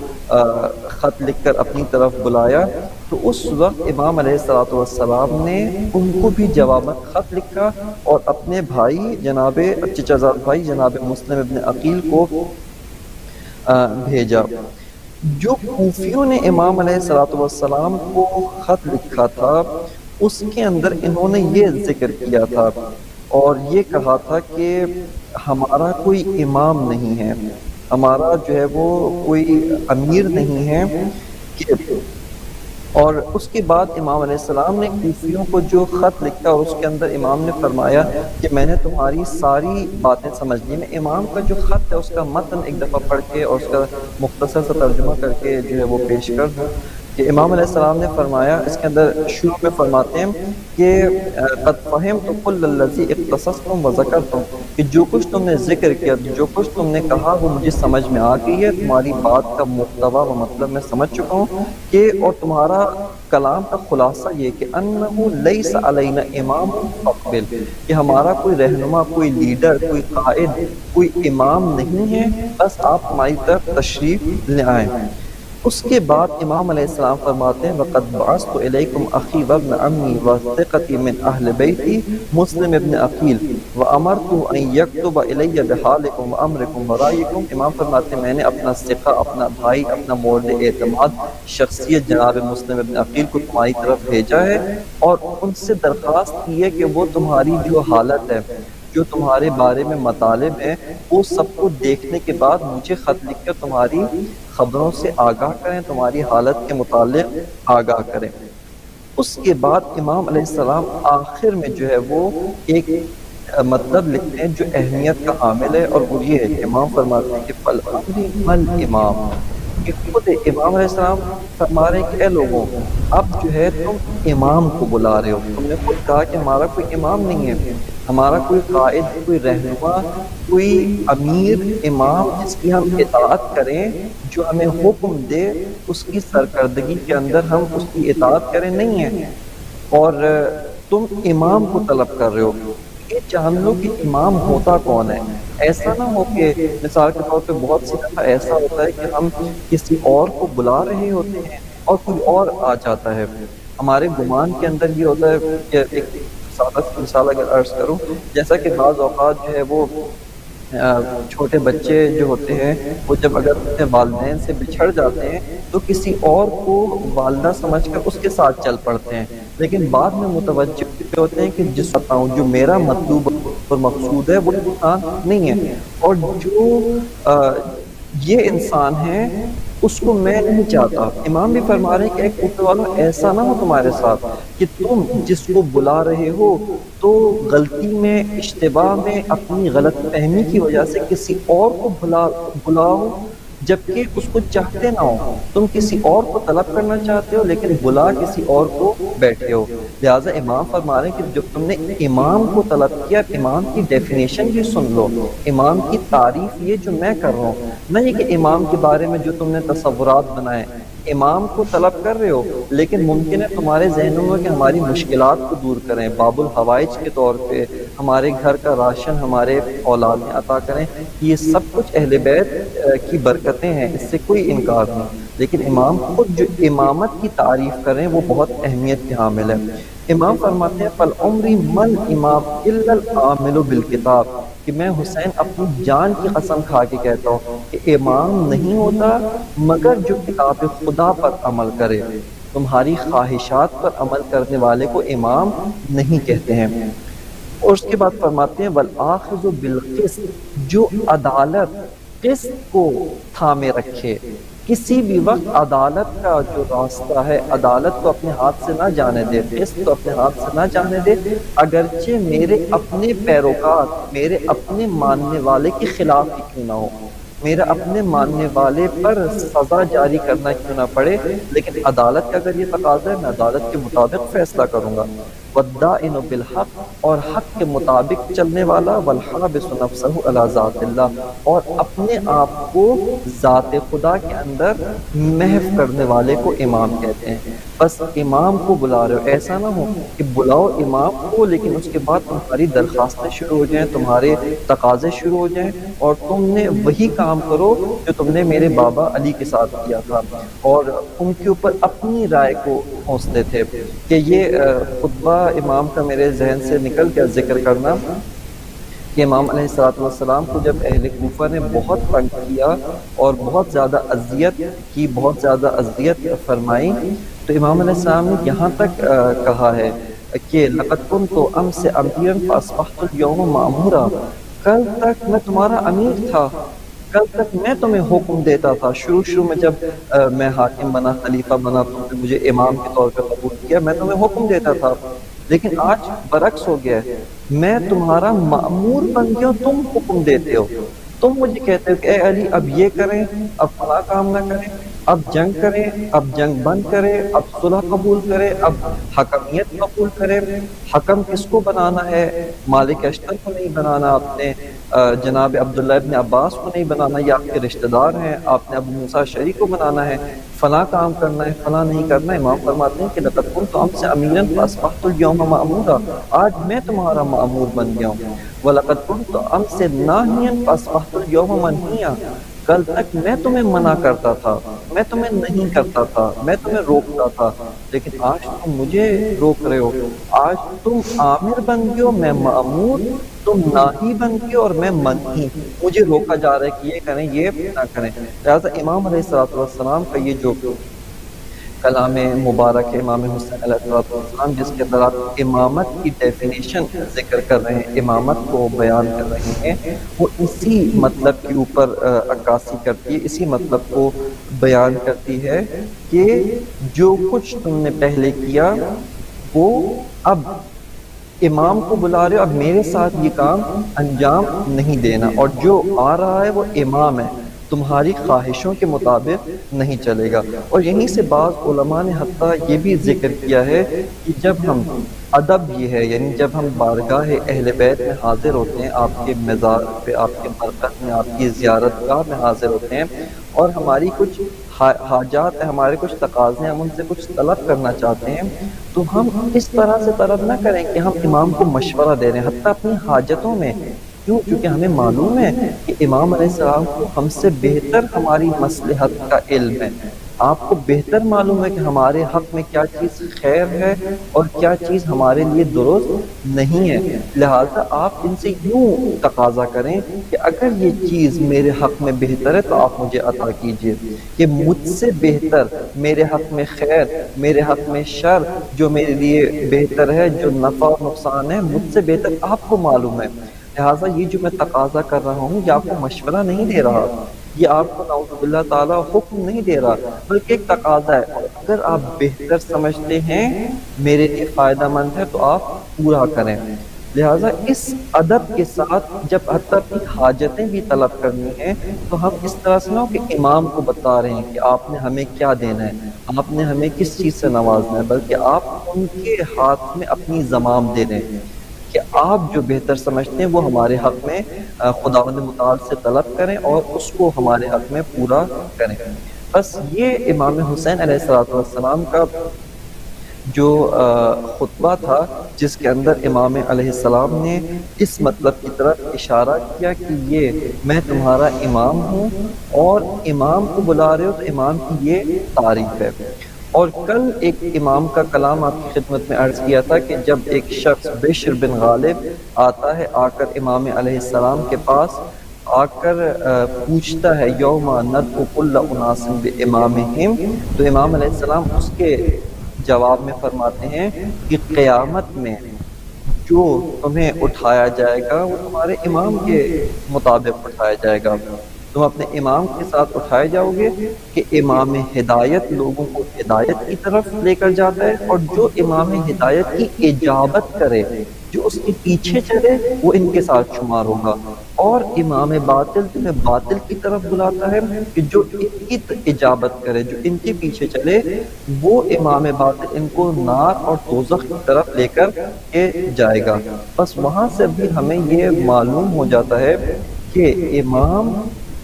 خط لکھ کر اپنی طرف بلایا، تو اس وقت امام علیہ السلام نے ان کو بھی جواباً خط لکھا اور اپنے بھائی جناب چچا زاد بھائی جناب مسلم ابن عقیل کو بھیجا۔ جو کوفیوں نے امام علیہ السلام کو خط لکھا تھا اس کے اندر انہوں نے یہ ذکر کیا تھا اور یہ کہا تھا کہ ہمارا کوئی امام نہیں ہے، ہمارا جو ہے وہ کوئی امیر نہیں ہے کہ، اور اس کے بعد امام علیہ السلام نے کوفیوں کو جو خط لکھا اور اس کے اندر امام نے فرمایا کہ میں نے تمہاری ساری باتیں سمجھ لی۔ میں امام کا جو خط ہے اس کا متن ایک دفعہ پڑھ کے اور اس کا مختصر سا ترجمہ کر کے جو ہے وہ پیش کر دوں کہ امام علیہ السلام نے فرمایا، اس کے اندر شروع میں فرماتے ہیں کہ قد فہمت کل الذی اختصصتم وذکرتم، کہ جو کچھ تم نے ذکر کیا، جو کچھ تم نے کہا وہ مجھے سمجھ میں آ گئی ہے، تمہاری بات کا محتوا و مطلب میں سمجھ چکا ہوں کہ، اور تمہارا کلام کا خلاصہ یہ کہ انہ لیس علینا امام فاقبل، کہ ہمارا کوئی رہنما، کوئی لیڈر، کوئی قائد، کوئی امام نہیں ہے، بس آپ ہماری طرف تشریف لے آئیں۔ اس کے بعد امام علیہ السلام فرماتے ہیں وَقَدْ بَعَثْتُ إِلَيْكُمْ أَخِي وَابْنَ عَمِّي وَثِقَتِي مِنْ أَهْلِ بَيْتِي مُسْلِمِ ابْنِ عَقِيلٍ وَأَمَرْتُهُ أَنْ يَكْتُبَ إِلَيَّ بِحَالِكُمْ وَأَمْرِكُمْ وَرَأْيِكُمْ۔ امام فرماتے ہیں میں نے اپنا ثقہ، اپنا بھائی، اپنا مورد اعتماد شخصیت جناب مسلم ابن عقیل کو تمہاری طرف بھیجا ہے اور ان سے درخواست کی ہے کہ وہ تمہاری جو حالت ہے، جو تمہارے بارے میں مطالب ہیں، وہ سب کو دیکھنے کے بعد مجھے خط لکھ کر تمہاری خبروں سے آگاہ کریں، تمہاری حالت کے متعلق آگاہ کریں۔ اس کے بعد امام علیہ السلام آخر میں جو ہے وہ ایک مطلب لکھتے ہیں جو اہمیت کا حامل ہے، اور وہ یہ ہے کہ امام فرماتے ہیں کہ فَالْأَمْرِ امام، کہ خود امام علیہ السلام فرما رہے ہیں کہ اے لوگوں، اب جو ہے تم امام کو بلا رہے ہو، تم نے خود کہا کہ ہمارا کوئی امام نہیں ہے، ہمارا کوئی قائد، کوئی رہنما، کوئی امیر، امام جس کی ہم اطاعت کریں، جو ہمیں حکم دے اس کی سرکردگی کے اندر ہم اس کی اطاعت کریں، نہیں ہے، اور تم امام کو طلب کر رہے ہو۔ یہ جان لو کہ امام ہوتا کون ہے۔ ایسا نہ ہو کہ مثال کے طور پہ بہت سی دفعہ ایسا ہوتا ہے کہ ہم کسی اور کو بلا رہے ہوتے ہیں اور کوئی اور آ جاتا ہے۔ ہمارے گمان کے اندر یہ ہوتا ہے کہ ایک مثال اگر عرض کروں، جیسا کہ بعض اوقات جو ہے وہ چھوٹے بچے جو ہوتے ہیں وہ جب اگر اپنے والدین سے بچھڑ جاتے ہیں تو کسی اور کو والدہ سمجھ کر اس کے ساتھ چل پڑتے ہیں، لیکن بعد میں متوجہ ہوتے ہیں کہ جس جو میرا مطلوب اور مقصود ہے وہ انسان نہیں ہے، اور جو یہ انسان ہے اس کو میں نہیں چاہتا۔ امام بھی فرما رہے ہیں کہ ایک کوفے والوں ایسا نہ ہو تمہارے ساتھ کہ تم جس کو بلا رہے ہو تو غلطی میں، اشتباہ میں، اپنی غلط فہمی کی وجہ سے کسی اور کو بلاؤ جبکہ اس کو چاہتے نہ ہو. تم کسی اور کو طلب کرنا چاہتے ہو لیکن بلا کسی اور کو بیٹھے ہو. لہٰذا امام فرما رہے ہیں کہ جب تم نے امام کو طلب کیا، امام کی ڈیفینیشن بھی سن لو، امام کی تعریف یہ جو میں کر رہا ہوں، نہ یہ کہ امام کے بارے میں جو تم نے تصورات بنائے. امام کو طلب کر رہے ہو لیکن ممکن ہے تمہارے ذہنوں میں کہ ہماری مشکلات کو دور کریں، باب الحوائج کے طور پہ ہمارے گھر کا راشن ہمارے اولاد میں عطا کریں. یہ سب کچھ اہل بیت کی برکتیں ہیں، اس سے کوئی انکار نہیں. لیکن امام خود جو امامت کی تعریف کریں وہ بہت اہمیت کے حامل ہے. امام فرماتے ہیں فَالْعُمْرِ مَنْ امام إِلَّا الْعَامِلُ بِالْكِتَابِ، کہ میں حسین اپنی جان کی قسم کھا کے کہتا ہوں کہ امام نہیں ہوتا مگر جو کتاب خدا پر عمل کرے. تمہاری خواہشات پر عمل کرنے والے کو امام نہیں کہتے ہیں. اور اس کے بعد فرماتے ہیں وَالْآخِذُ بِالْقِسْطِ، جو عدالت قسط کو تھامے رکھے. کسی بھی وقت عدالت کا جو راستہ ہے، عدالت کو اپنے ہاتھ سے نہ جانے دے، قسط کو اپنے ہاتھ سے نہ جانے دے، اگرچہ میرے اپنے پیروکار، میرے اپنے ماننے والے کے خلاف ہی کیوں نہ ہو، میرا اپنے ماننے والے پر سزا جاری کرنا کیوں نہ پڑے، لیکن عدالت کا اگر یہ تقاضا ہے میں عدالت کے مطابق فیصلہ کروں گا. والدائن بالحق، اور حق کے مطابق چلنے والا، والحابس نفسہ علی ذات اللہ، اور اپنے آپ کو ذات خدا کے اندر محو کرنے والے کو امام کہتے ہیں. بس امام کو بلا رہے ہو، ایسا نہ ہو کہ بلاؤ امام کو لیکن اس کے بعد تمہاری درخواستیں شروع ہو جائیں، تمہارے تقاضے شروع ہو جائیں، اور تم نے وہی کام کرو جو تم نے میرے بابا علی کے ساتھ کیا تھا، اور ان کے اوپر اپنی رائے کو پہنچتے تھے. کہ یہ خطبہ امام کا میرے ذہن سے نکل گیا ذکر کرنا کہ امام علیہ السلام کو جب اہل کوفہ نے بہت تنگ کیا اور بہت زیادہ اذیت کی، بہت زیادہ اذیت فرمائی، تو امام علیہ السلام نے یہاں تک کہا ہے کہ لَقَدْ كُنْتُ أَمْسَ أَمِيرًا فَأَصْبَحْتُ الْيَوْمَ مَأْمُورًا، کل تک میں تمہارا امیر تھا، کل تک میں تمہیں حکم دیتا تھا. شروع میں جب میں حاکم بنا، خلیفہ بنا، تم نے مجھے امام کے طور پہ قبول کیا، میں تمہیں حکم دیتا تھا. لیکن آج برعکس ہو گیا ہے، میں تمہارا مأمور بن گیا ہوں، تم حکم دیتے ہو، تم مجھے کہتے ہو کہ اے علی اب یہ کریں، اب فلاں کام نہ کریں، اب جنگ کریں، اب جنگ بند کریں، اب صلح قبول کریں، اب حکمیت قبول کریں. حکم کس کو بنانا ہے؟ مالک اشتر کو نہیں بنانا، آپ نے جناب عبداللہ ابن عباس کو نہیں بنانا، یہ آپ کے رشتہ دار ہیں، آپ نے ابو موسیٰ شریع کو بنانا ہے، فلاں کام کرنا ہے، فلاں نہیں کرنا ہے. امام فرماتے ہیں کہ لَقَدْ كُنْتُ أَمْسَ أَمِيرًا فَأَصْبَحْتُ الْيَوْمَ مَأْمُورًا، آج میں تمہارا مأمور بن گیا ہوں. وَلَقَدْ كُنْتُ أَمْسَ نَاهِيًا فَأَصْبَحْتُ الْيَوْمَ مَنْهِيًا، کل تک میں تمہیں منع کرتا تھا، میں تمہیں نہیں کرتا تھا، میں تمہیں روکتا تھا، لیکن آج تم مجھے روک رہے ہو. آج تم آمر بن گئے ہو، میں مأمور، تم ناہی بن گئے اور میں منہی، مجھے روکا جا رہا ہے کہ یہ کریں یہ نہ کریں. لہٰذا امام علیہ السلام کا یہ جو کلام مبارک ہے، امام حسین علیہ السلام جس کے اندر آپ امامت کی ڈیفینیشن ذکر کر رہے ہیں، امامت کو بیان کر رہے ہیں، وہ اسی مطلب کے اوپر عکاسی کرتی ہے، اسی مطلب کو بیان کرتی ہے کہ جو کچھ تم نے پہلے کیا وہ اب امام کو بلا رہے ہو، اب میرے ساتھ یہ کام انجام نہیں دینا، اور جو آ رہا ہے وہ امام ہے، تمہاری خواہشوں کے مطابق نہیں چلے گا. اور یہیں سے بعض علماء نے حتیٰ یہ بھی ذکر کیا ہے کہ جب ہم ادب یہ ہے، یعنی جب ہم بارگاہ اہل بیت میں حاضر ہوتے ہیں، آپ کے مزار پہ، آپ کے مرکز میں، آپ کی زیارت گاہ میں حاضر ہوتے ہیں، اور ہماری کچھ حاجات ہیں، ہمارے کچھ تقاضے ہیں، ہم ان سے کچھ طلب کرنا چاہتے ہیں، تو ہم اس طرح سے طلب نہ کریں کہ ہم امام کو مشورہ دے رہے ہیں، حتیٰ اپنی حاجتوں میں. کیوں؟ کیونکہ ہمیں معلوم ہے کہ امام علیہ السلام کو ہم سے بہتر ہماری مصلحت کا علم ہے. آپ کو بہتر معلوم ہے کہ ہمارے حق میں کیا چیز خیر ہے اور کیا چیز ہمارے لیے درست نہیں ہے. لہٰذا آپ ان سے یوں تقاضا کریں کہ اگر یہ چیز میرے حق میں بہتر ہے تو آپ مجھے عطا کیجئے، کہ مجھ سے بہتر میرے حق میں خیر، میرے حق میں شر، جو میرے لیے بہتر ہے، جو نفع و نقصان ہے، مجھ سے بہتر آپ کو معلوم ہے. لہٰذا یہ جو میں تقاضا کر رہا ہوں یہ آپ کو مشورہ نہیں دے رہا، یہ آپ کو نعوذ باللہ تعالیٰ حکم نہیں دے رہا، بلکہ ایک تقاضا ہے. اگر آپ بہتر سمجھتے ہیں، میرے لیے فائدہ مند ہے، تو آپ پورا کریں. لہٰذا اس ادب کے ساتھ جب حتیٰ اپنی حاجتیں بھی طلب کرنی ہیں تو ہم اس طرح سے نہ ہو کہ امام کو بتا رہے ہیں کہ آپ نے ہمیں کیا دینا ہے، آپ نے ہمیں کس چیز سے نوازنا ہے، بلکہ آپ ان کے ہاتھ میں اپنی زمام دے رہے ہیں کہ آپ جو بہتر سمجھتے ہیں وہ ہمارے حق میں خداوند متعال سے طلب کریں اور اس کو ہمارے حق میں پورا کریں۔ بس یہ امام حسین علیہ السلام کا جو خطبہ تھا جس کے اندر امام علیہ السلام نے اس مطلب کی طرف اشارہ کیا کہ یہ میں تمہارا امام ہوں اور امام کو بلا رہے ہو تو امام کی یہ تعریف ہے۔ اور کل ایک امام کا کلام آپ کی خدمت میں عرض کیا تھا کہ جب ایک شخص بشر بن غالب آتا ہے، آ کر امام علیہ السلام کے پاس آ کر پوچھتا ہے یوم ندعو کل اناس بامامہم، تو امام علیہ السلام اس کے جواب میں فرماتے ہیں کہ قیامت میں جو تمہیں اٹھایا جائے گا وہ تمہارے امام کے مطابق اٹھایا جائے گا، تم اپنے امام کے ساتھ اٹھائے جاؤ گے کہ امام ہدایت لوگوں کو ہدایت کی طرف لے کر جاتا ہے، اور جو امام ہدایت کی اجابت کرے، جو اس کے پیچھے چلے، وہ ان کے ساتھ شمار ہوگا، اور امام باطل تمہیں باطل کی طرف بلاتا ہے کہ جو ان کی اجابت کرے، جو ان کے پیچھے چلے، وہ امام باطل ان کو نار اور دوزخ کی طرف لے کر کے جائے گا۔ بس وہاں سے بھی ہمیں یہ معلوم ہو جاتا ہے کہ امام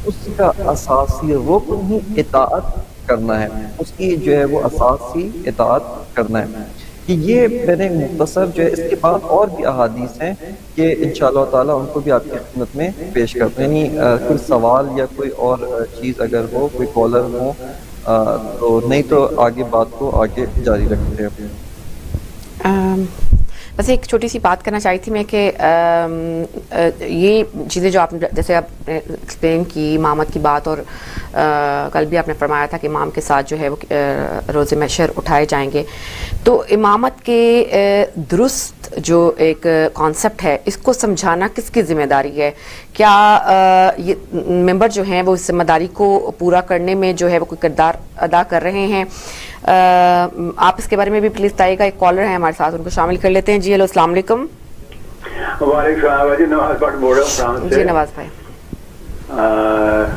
اس کا اساسی رکن ہی اطاعت کرنا ہے، اس کی جو ہے وہ اساسی اطاعت کرنا ہے۔ کہ یہ میں نے مختصر جو ہے، اس کے بعد اور بھی احادیث ہیں کہ انشاءاللہ تعالیٰ ان کو بھی آپ کی خدمت میں پیش کرتے ہیں، یعنی کوئی سوال یا کوئی اور چیز اگر ہو، کوئی کالر ہو تو، نہیں تو آگے بات کو آگے جاری رکھتے ہیں۔ بس ایک چھوٹی سی بات کرنا چاہی تھی میں کہ یہ چیزیں جو آپ نے جیسے آپ نے ایکسپلین کی امامت کی بات، اور کل بھی آپ نے فرمایا تھا کہ امام کے ساتھ جو ہے وہ روز محشر اٹھائے جائیں گے، تو امامت کے درست جو ایک کانسیپٹ ہے اس کو سمجھانا کس کی ذمہ داری ہے؟ کیا یہ ممبر جو ہیں وہ اس ذمہ داری کو پورا کرنے میں جو ہے وہ کوئی کردار ادا کر رہے ہیں؟ آپ اس کے بارے میں بھی پلیز بتائیے گا۔ ایک کالر ہے ہمارے ساتھ، ان کو شامل کر لیتے ہیں۔ جی ہیلو، السلام علیکم۔ وعلیکم السلام جی، نواز بٹ بول رہا ہوں فرانس سے۔ جی نواز بھائی،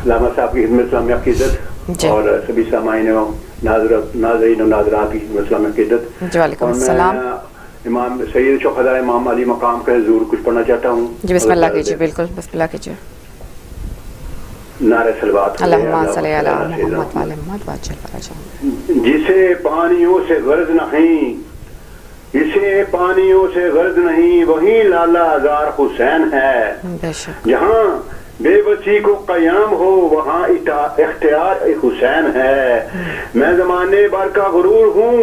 علامہ صاحب کی خدمت اسلامیہ کی عزت، اور سبھی سامعین و ناظرین و ناظرات کی خدمت اسلامیہ کی عزت۔ جی وعلیکم السلام۔ امام سید شوخدار امام علی مقام کا حضور کچھ پڑھنا چاہتا ہوں۔ جی بسم اللہ کیجیے، بالکل بسم اللہ کیجیے۔ نعرہ صلوات، اللہم صلی علی محمد وعلی محمد واجل فرجہ۔ جسے پانیوں سے غرض نہیں، جسے پانیوں سے غرض نہیں، وہیں لالا ہزار حسین ہے۔ بے شک۔ جہاں بے بسی کو قیام ہو وہاں اختیار حسین ہے۔ میں زمانے بھر کا غرور ہوں،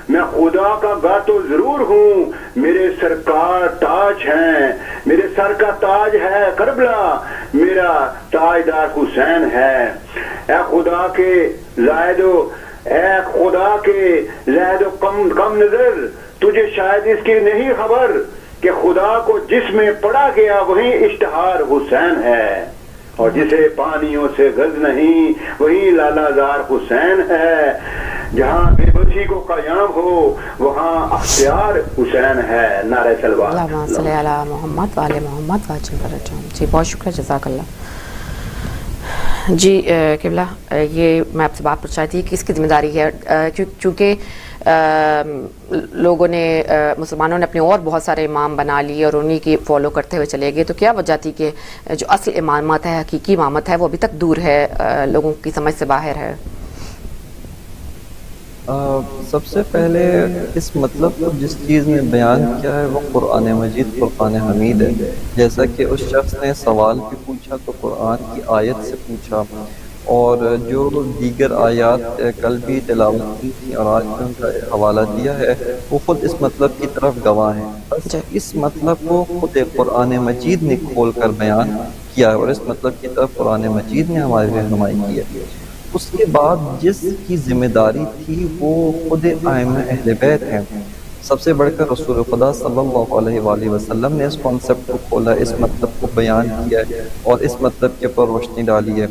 میں خدا کا گا تو ضرور ہوں، میرے سرکار تاج ہیں، میرے سر کا تاج ہے کربلا، میرا تاجدار حسین ہے۔ اے خدا کے زائد و کم نظر، تجھے شاید اس کی نہیں خبر کہ خدا کو جس میں پڑھا گیا وہیں اشتہار حسین ہے، اور جسے پانیوں سے غرض نہیں وہیں لالا زار حسین ہے۔ جہاں بے بسی کو قیام ہو وہاں اختیار حسین ہے۔ نعرہ صلوات۔ اللہم صلی علی محمد وعلی محمد واجل فرجہ۔ جی بہت شکریہ، جزاک اللہ۔ جی قبلہ، یہ میں آپ سے بات پوچھ رہی تھی کہ اس کی ذمہ داری ہے، چونکہ لوگوں نے، مسلمانوں نے اپنے اور بہت سارے امام بنا لیے اور انہی کی فالو کرتے ہوئے چلے گئے، تو کیا وجہ تھی کہ جو اصل امامت ہے، حقیقی امامت ہے، وہ ابھی تک دور ہے، لوگوں کی سمجھ سے باہر ہے؟ سب سے پہلے اس مطلب کو جس چیز میں بیان کیا ہے وہ قرآن مجید، فرقان حمید ہے۔ جیسا کہ اس شخص نے سوال بھی پوچھا تو قرآن کی آیت سے پوچھا، اور جو دیگر آیات کل بھی تلاوت کی تھی اور آج بھی ان کا حوالہ دیا ہے، وہ خود اس مطلب کی طرف گواہ ہیں۔ بس اس مطلب کو خود قرآن مجید نے کھول کر بیان کیا ہے، اور اس مطلب کی طرف قرآن مجید نے ہماری رہنمائی کی ہے۔ اس کے بعد جس کی ذمہ داری تھی وہ خود ائمہ اہل بیت ہیں۔ سب سے بڑھ کر رسول خدا صلی اللہ علیہ وآلہ وسلم نے اس کانسیپٹ کو کھولا، اس مطلب کو بیان کیا ہے اور اس مطلب کے پر روشنی ڈالی ہے۔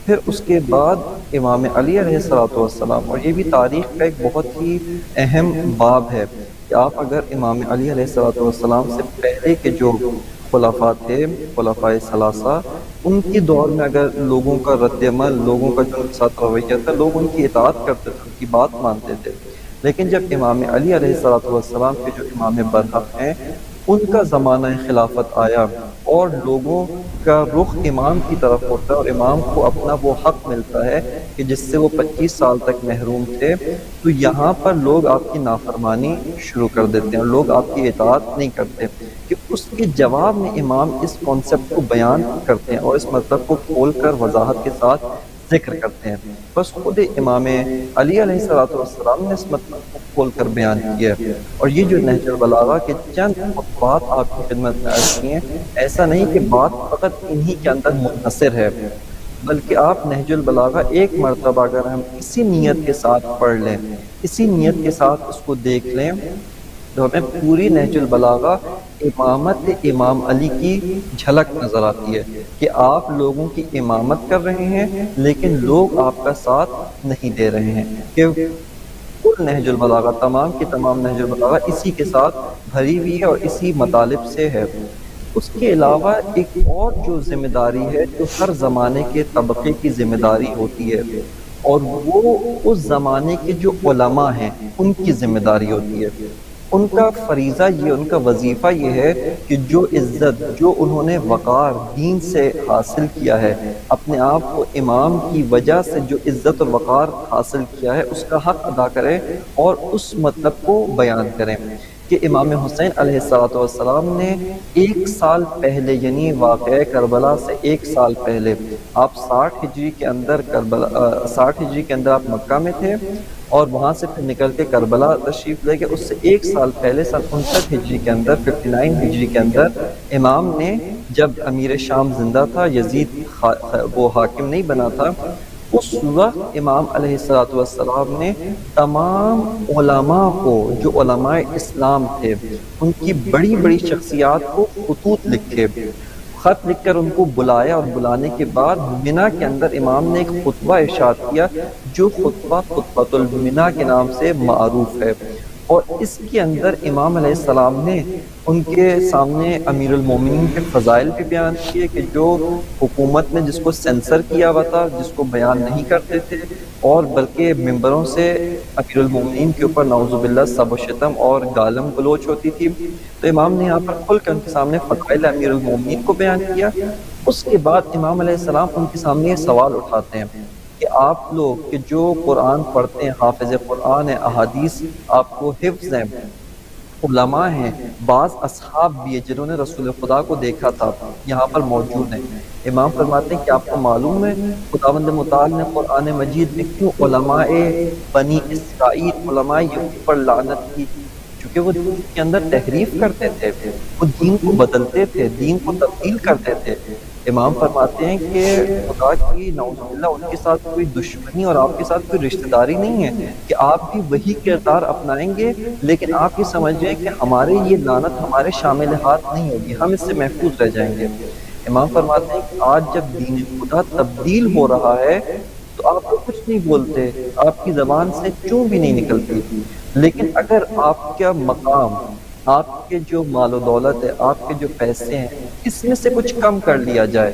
پھر اس کے بعد امام علی علیہ السلام، اور یہ بھی تاریخ کا ایک بہت ہی اہم باب ہے کہ آپ اگر امام علی علیہ السلام سے پہلے کے جو خلفاء تھے، خلفاء ثلاثہ، ان کی دور میں اگر لوگوں کا رد عمل، لوگوں کا جو ان کے ساتھ رویہ تھا، لوگ ان کی اطاعت کرتے تھے، ان کی بات مانتے تھے. لیکن جب امام علی علیہ السلام کے جو امام برحق ہیں، ان کا زمانہ خلافت آیا اور لوگوں کا رخ امام کی طرف ہوتا ہے اور امام کو اپنا وہ حق ملتا ہے کہ جس سے وہ 25 سال تک محروم تھے، تو یہاں پر لوگ آپ کی نافرمانی شروع کر دیتے ہیں اور لوگ آپ کی اطاعت نہیں کرتے. کہ اس کے جواب میں امام اس کانسیپٹ کو بیان کرتے ہیں اور اس مطلب کو کھول کر وضاحت کے ساتھ ذکر کرتے ہیں. بس خود امام علی علیہ السلام نے اس مطلب کو کھول کر بیان کیا ہے. اور یہ جو نہج البلاغہ کے چند خطبات آپ کی خدمت میں عرض کیے ہیں، ایسا نہیں کہ بات فقط انہی کے اندر منحصر ہے، بلکہ آپ نہج البلاغہ ایک مرتبہ اگر ہم اسی نیت کے ساتھ پڑھ لیں، اسی نیت کے ساتھ اس کو دیکھ لیں، تو ہمیں پوری نہج البلاغہ امامت امام علی کی جھلک نظر آتی ہے کہ آپ لوگوں کی امامت کر رہے ہیں لیکن لوگ آپ کا ساتھ نہیں دے رہے ہیں. کہ کل نہج البلاغہ، تمام کی تمام نہج البلاغہ اسی کے ساتھ بھری ہوئی ہے اور اسی مطالب سے ہے. اس کے علاوہ ایک اور جو ذمہ داری ہے جو ہر زمانے کے طبقے کی ذمہ داری ہوتی ہے، اور وہ اس زمانے کے جو علماء ہیں ان کی ذمہ داری ہوتی ہے. ان کا فریضہ یہ، ان کا وظیفہ یہ ہے کہ جو عزت، جو انہوں نے وقار دین سے حاصل کیا ہے، اپنے آپ کو امام کی وجہ سے جو عزت اور وقار حاصل کیا ہے، اس کا حق ادا کریں اور اس مطلب کو بیان کریں. کہ امام حسین علیہ السلام نے 1 سال پہلے، یعنی واقعہ کربلا سے 1 سال پہلے، آپ 60 ہجری کے اندر آپ مکہ میں تھے اور وہاں سے پھر نکل کے کربلا تشریف لے گئے. اس سے 1 سال پہلے سن 59 ہجری کے اندر، 59 ہجری کے اندر، امام نے جب امیر شام زندہ تھا، یزید وہ حاکم نہیں بنا تھا، اس وقت امام علیہ السلام نے تمام علماء کو، جو علماء اسلام تھے، ان کی بڑی بڑی شخصیات کو خطوط لکھے، خط لکھ کر ان کو بلایا، اور بلانے کے بعد منی کے اندر امام نے ایک خطبہ ارشاد کیا جو خطبہ خطبۃ المنی کے نام سے معروف ہے. اور اس کے اندر امام علیہ السلام نے ان کے سامنے امیر المومنین کے فضائل بھی بیان کیے کہ جو حکومت نے جس کو سینسر کیا ہوا تھا، جس کو بیان نہیں کرتے تھے، اور بلکہ ممبروں سے امیر المومنین کے اوپر نعوذ باللہ سب و شتم اور گالم گلوچ ہوتی تھی. تو امام نے یہاں پر کھل کر ان کے سامنے فضائل امیر المومنین کو بیان کیا. اس کے بعد امام علیہ السلام ان کے سامنے یہ سوال اٹھاتے ہیں کہ آپ لوگ کہ جو قرآن پڑھتے ہیں، حافظ قرآن ہیں، احادیث آپ کو حفظ ہیں، علماء ہیں، بعض اصحاب بھی ہیں جنہوں نے رسول خدا کو دیکھا تھا، یہاں پر موجود ہیں. امام فرماتے ہیں کہ آپ کو معلوم ہے خداوند متعال نے قرآن مجید میں کیوں علماء بنی اسرائیل، علماء یہود پر لعنت کی؟ چونکہ وہ دین کے اندر تحریف کرتے تھے، وہ دین کو بدلتے تھے، دین کو تبدیل کرتے تھے. امام فرماتے ہیں کہ خدا کی نعوذ باللہ ان کے ساتھ کوئی دشمنی اور آپ کے ساتھ کوئی رشتہ داری نہیں ہے کہ آپ بھی وہی کردار اپنائیں گے، لیکن آپ یہ سمجھ جائیں کہ ہمارے یہ لعنت ہمارے شامل ہاتھ نہیں ہوگی، ہم اس سے محفوظ رہ جائیں گے. امام فرماتے ہیں کہ آج جب دین خدا تبدیل ہو رہا ہے تو آپ کو کچھ نہیں بولتے، آپ کی زبان سے چوں بھی نہیں نکلتی، لیکن اگر آپ کا مقام، آپ کے جو مال و دولت ہے، آپ کے جو پیسے ہیں، اس میں سے کچھ کم کر لیا جائے،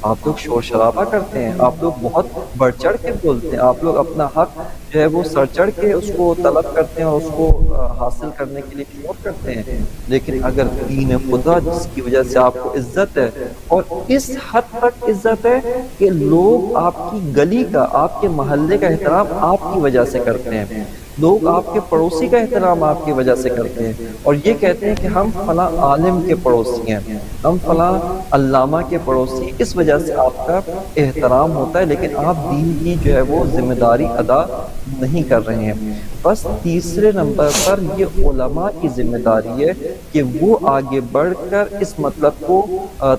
آپ لوگ شور شرابہ کرتے ہیں، آپ لوگ بہت بڑھ چڑھ کے بولتے ہیں، آپ لوگ اپنا حق جو ہے وہ سر چڑھ کے اس کو طلب کرتے ہیں اور اس کو حاصل کرنے کے لیے شور کرتے ہیں. لیکن اگر دین خدا جس کی وجہ سے آپ کو عزت ہے، اور اس حد تک عزت ہے کہ لوگ آپ کی گلی کا، آپ کے محلے کا احترام آپ کی وجہ سے کرتے ہیں، لوگ آپ کے پڑوسی کا احترام آپ کی وجہ سے کرتے ہیں، اور یہ کہتے ہیں کہ ہم فلاں عالم کے پڑوسی ہیں، ہم فلاں علامہ کے پڑوسی، اس وجہ سے آپ کا احترام ہوتا ہے، لیکن آپ دین کی جو ہے وہ ذمہ داری ادا نہیں کر رہے ہیں. بس تیسرے نمبر پر یہ علماء کی ذمہ داری ہے کہ وہ آگے بڑھ کر اس مطلب کو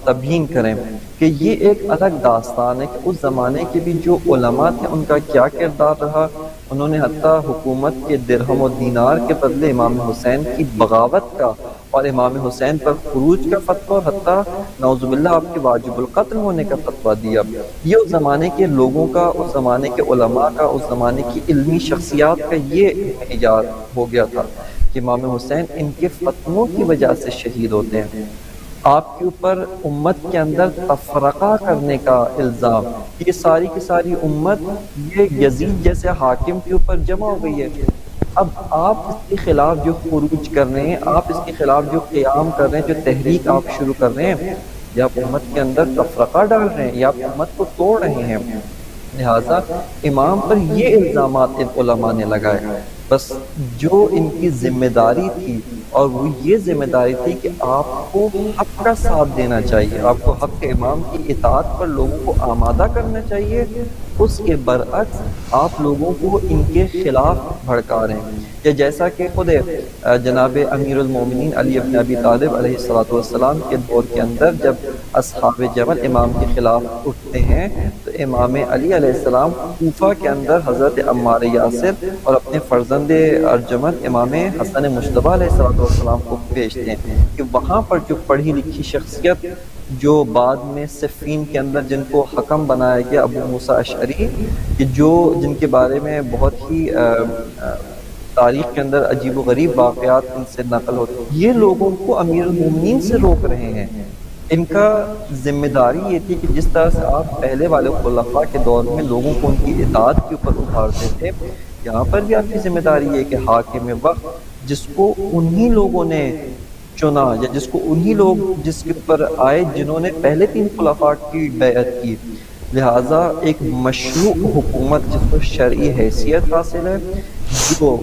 تبیین کریں کہ یہ ایک الگ داستان ہے کہ اس زمانے کے بھی جو علماء تھے ان کا کیا کردار رہا. انہوں نے حتیٰ حکومت کے درہم و دینار کے بدلے امام حسین کی بغاوت کا اور امام حسین پر خروج کا فتویٰ، اور حتیٰ نعوذ باللہ آپ کے واجب القتل ہونے کا فتویٰ دیا. یہ اس زمانے کے لوگوں کا، اس زمانے کے علماء کا، اس زمانے کی علمی شخصیات کا یہ معیار ہو گیا تھا. کہ امام حسین ان کے فتنوں کی وجہ سے شہید ہوتے ہیں۔ آپ کے اوپر امت کے اندر تفرقہ کرنے کا الزام، یہ ساری کی ساری امت یہ یزید جیسے حاکم کے اوپر جمع ہو گئی ہے۔ اب آپ اس کے خلاف جو خروج کر رہے ہیں، آپ اس کے خلاف جو قیام کر رہے ہیں، جو تحریک آپ شروع کر رہے ہیں، یا آپ امت کے اندر تفرقہ ڈال رہے ہیں یا آپ امت کو توڑ رہے ہیں۔ لہٰذا امام پر یہ الزامات ان علماء نے لگائے، بس جو ان کی ذمہ داری تھی اور وہ یہ ذمہ داری تھی کہ آپ کو حق کا ساتھ دینا چاہیے، آپ کو حق امام کی اطاعت پر لوگوں کو آمادہ کرنا چاہیے، اس کے برعکس آپ لوگوں کو ان کے خلاف بھڑکا رہے ہیں۔ یا جیسا کہ خود جناب امیر المومنین علی بن ابی طالب علیہ السلام کے دور کے اندر جب اصحاب جمل امام کے خلاف اٹھتے ہیں تو امام علی علیہ السلام کوفہ کے اندر حضرت عمار یاسر اور اپنے فرزند ارجمند امام حسن مجتبیٰ علیہ السلام کو بھیجتے ہیں کہ وہاں پر جو پڑھی لکھی شخصیت جو بعد میں صفین کے اندر جن کو حکم بنایا گیا ابو موسیٰ اشعری، کہ جن کے بارے میں بہت ہی تاریخ کے اندر عجیب و غریب واقعات ان سے نقل ہوتے ہیں، یہ لوگوں کو امیر المومنین سے روک رہے ہیں۔ ان کا ذمہ داری یہ تھی کہ جس طرح سے آپ پہلے والے خلفاء کے دور میں لوگوں کو ان کی اطاعت کے اوپر ابھارتے تھے، یہاں پر بھی آپ کی ذمہ داری یہ کہ حاکم وقت جس کو انہی لوگوں نے چنا یا جس کو انہی لوگ جس کے پر آئے جنہوں نے پہلے 3 خلفاء کی بیعت کی، لہٰذا ایک مشروع حکومت جس کو شرعی حیثیت حاصل ہے، جو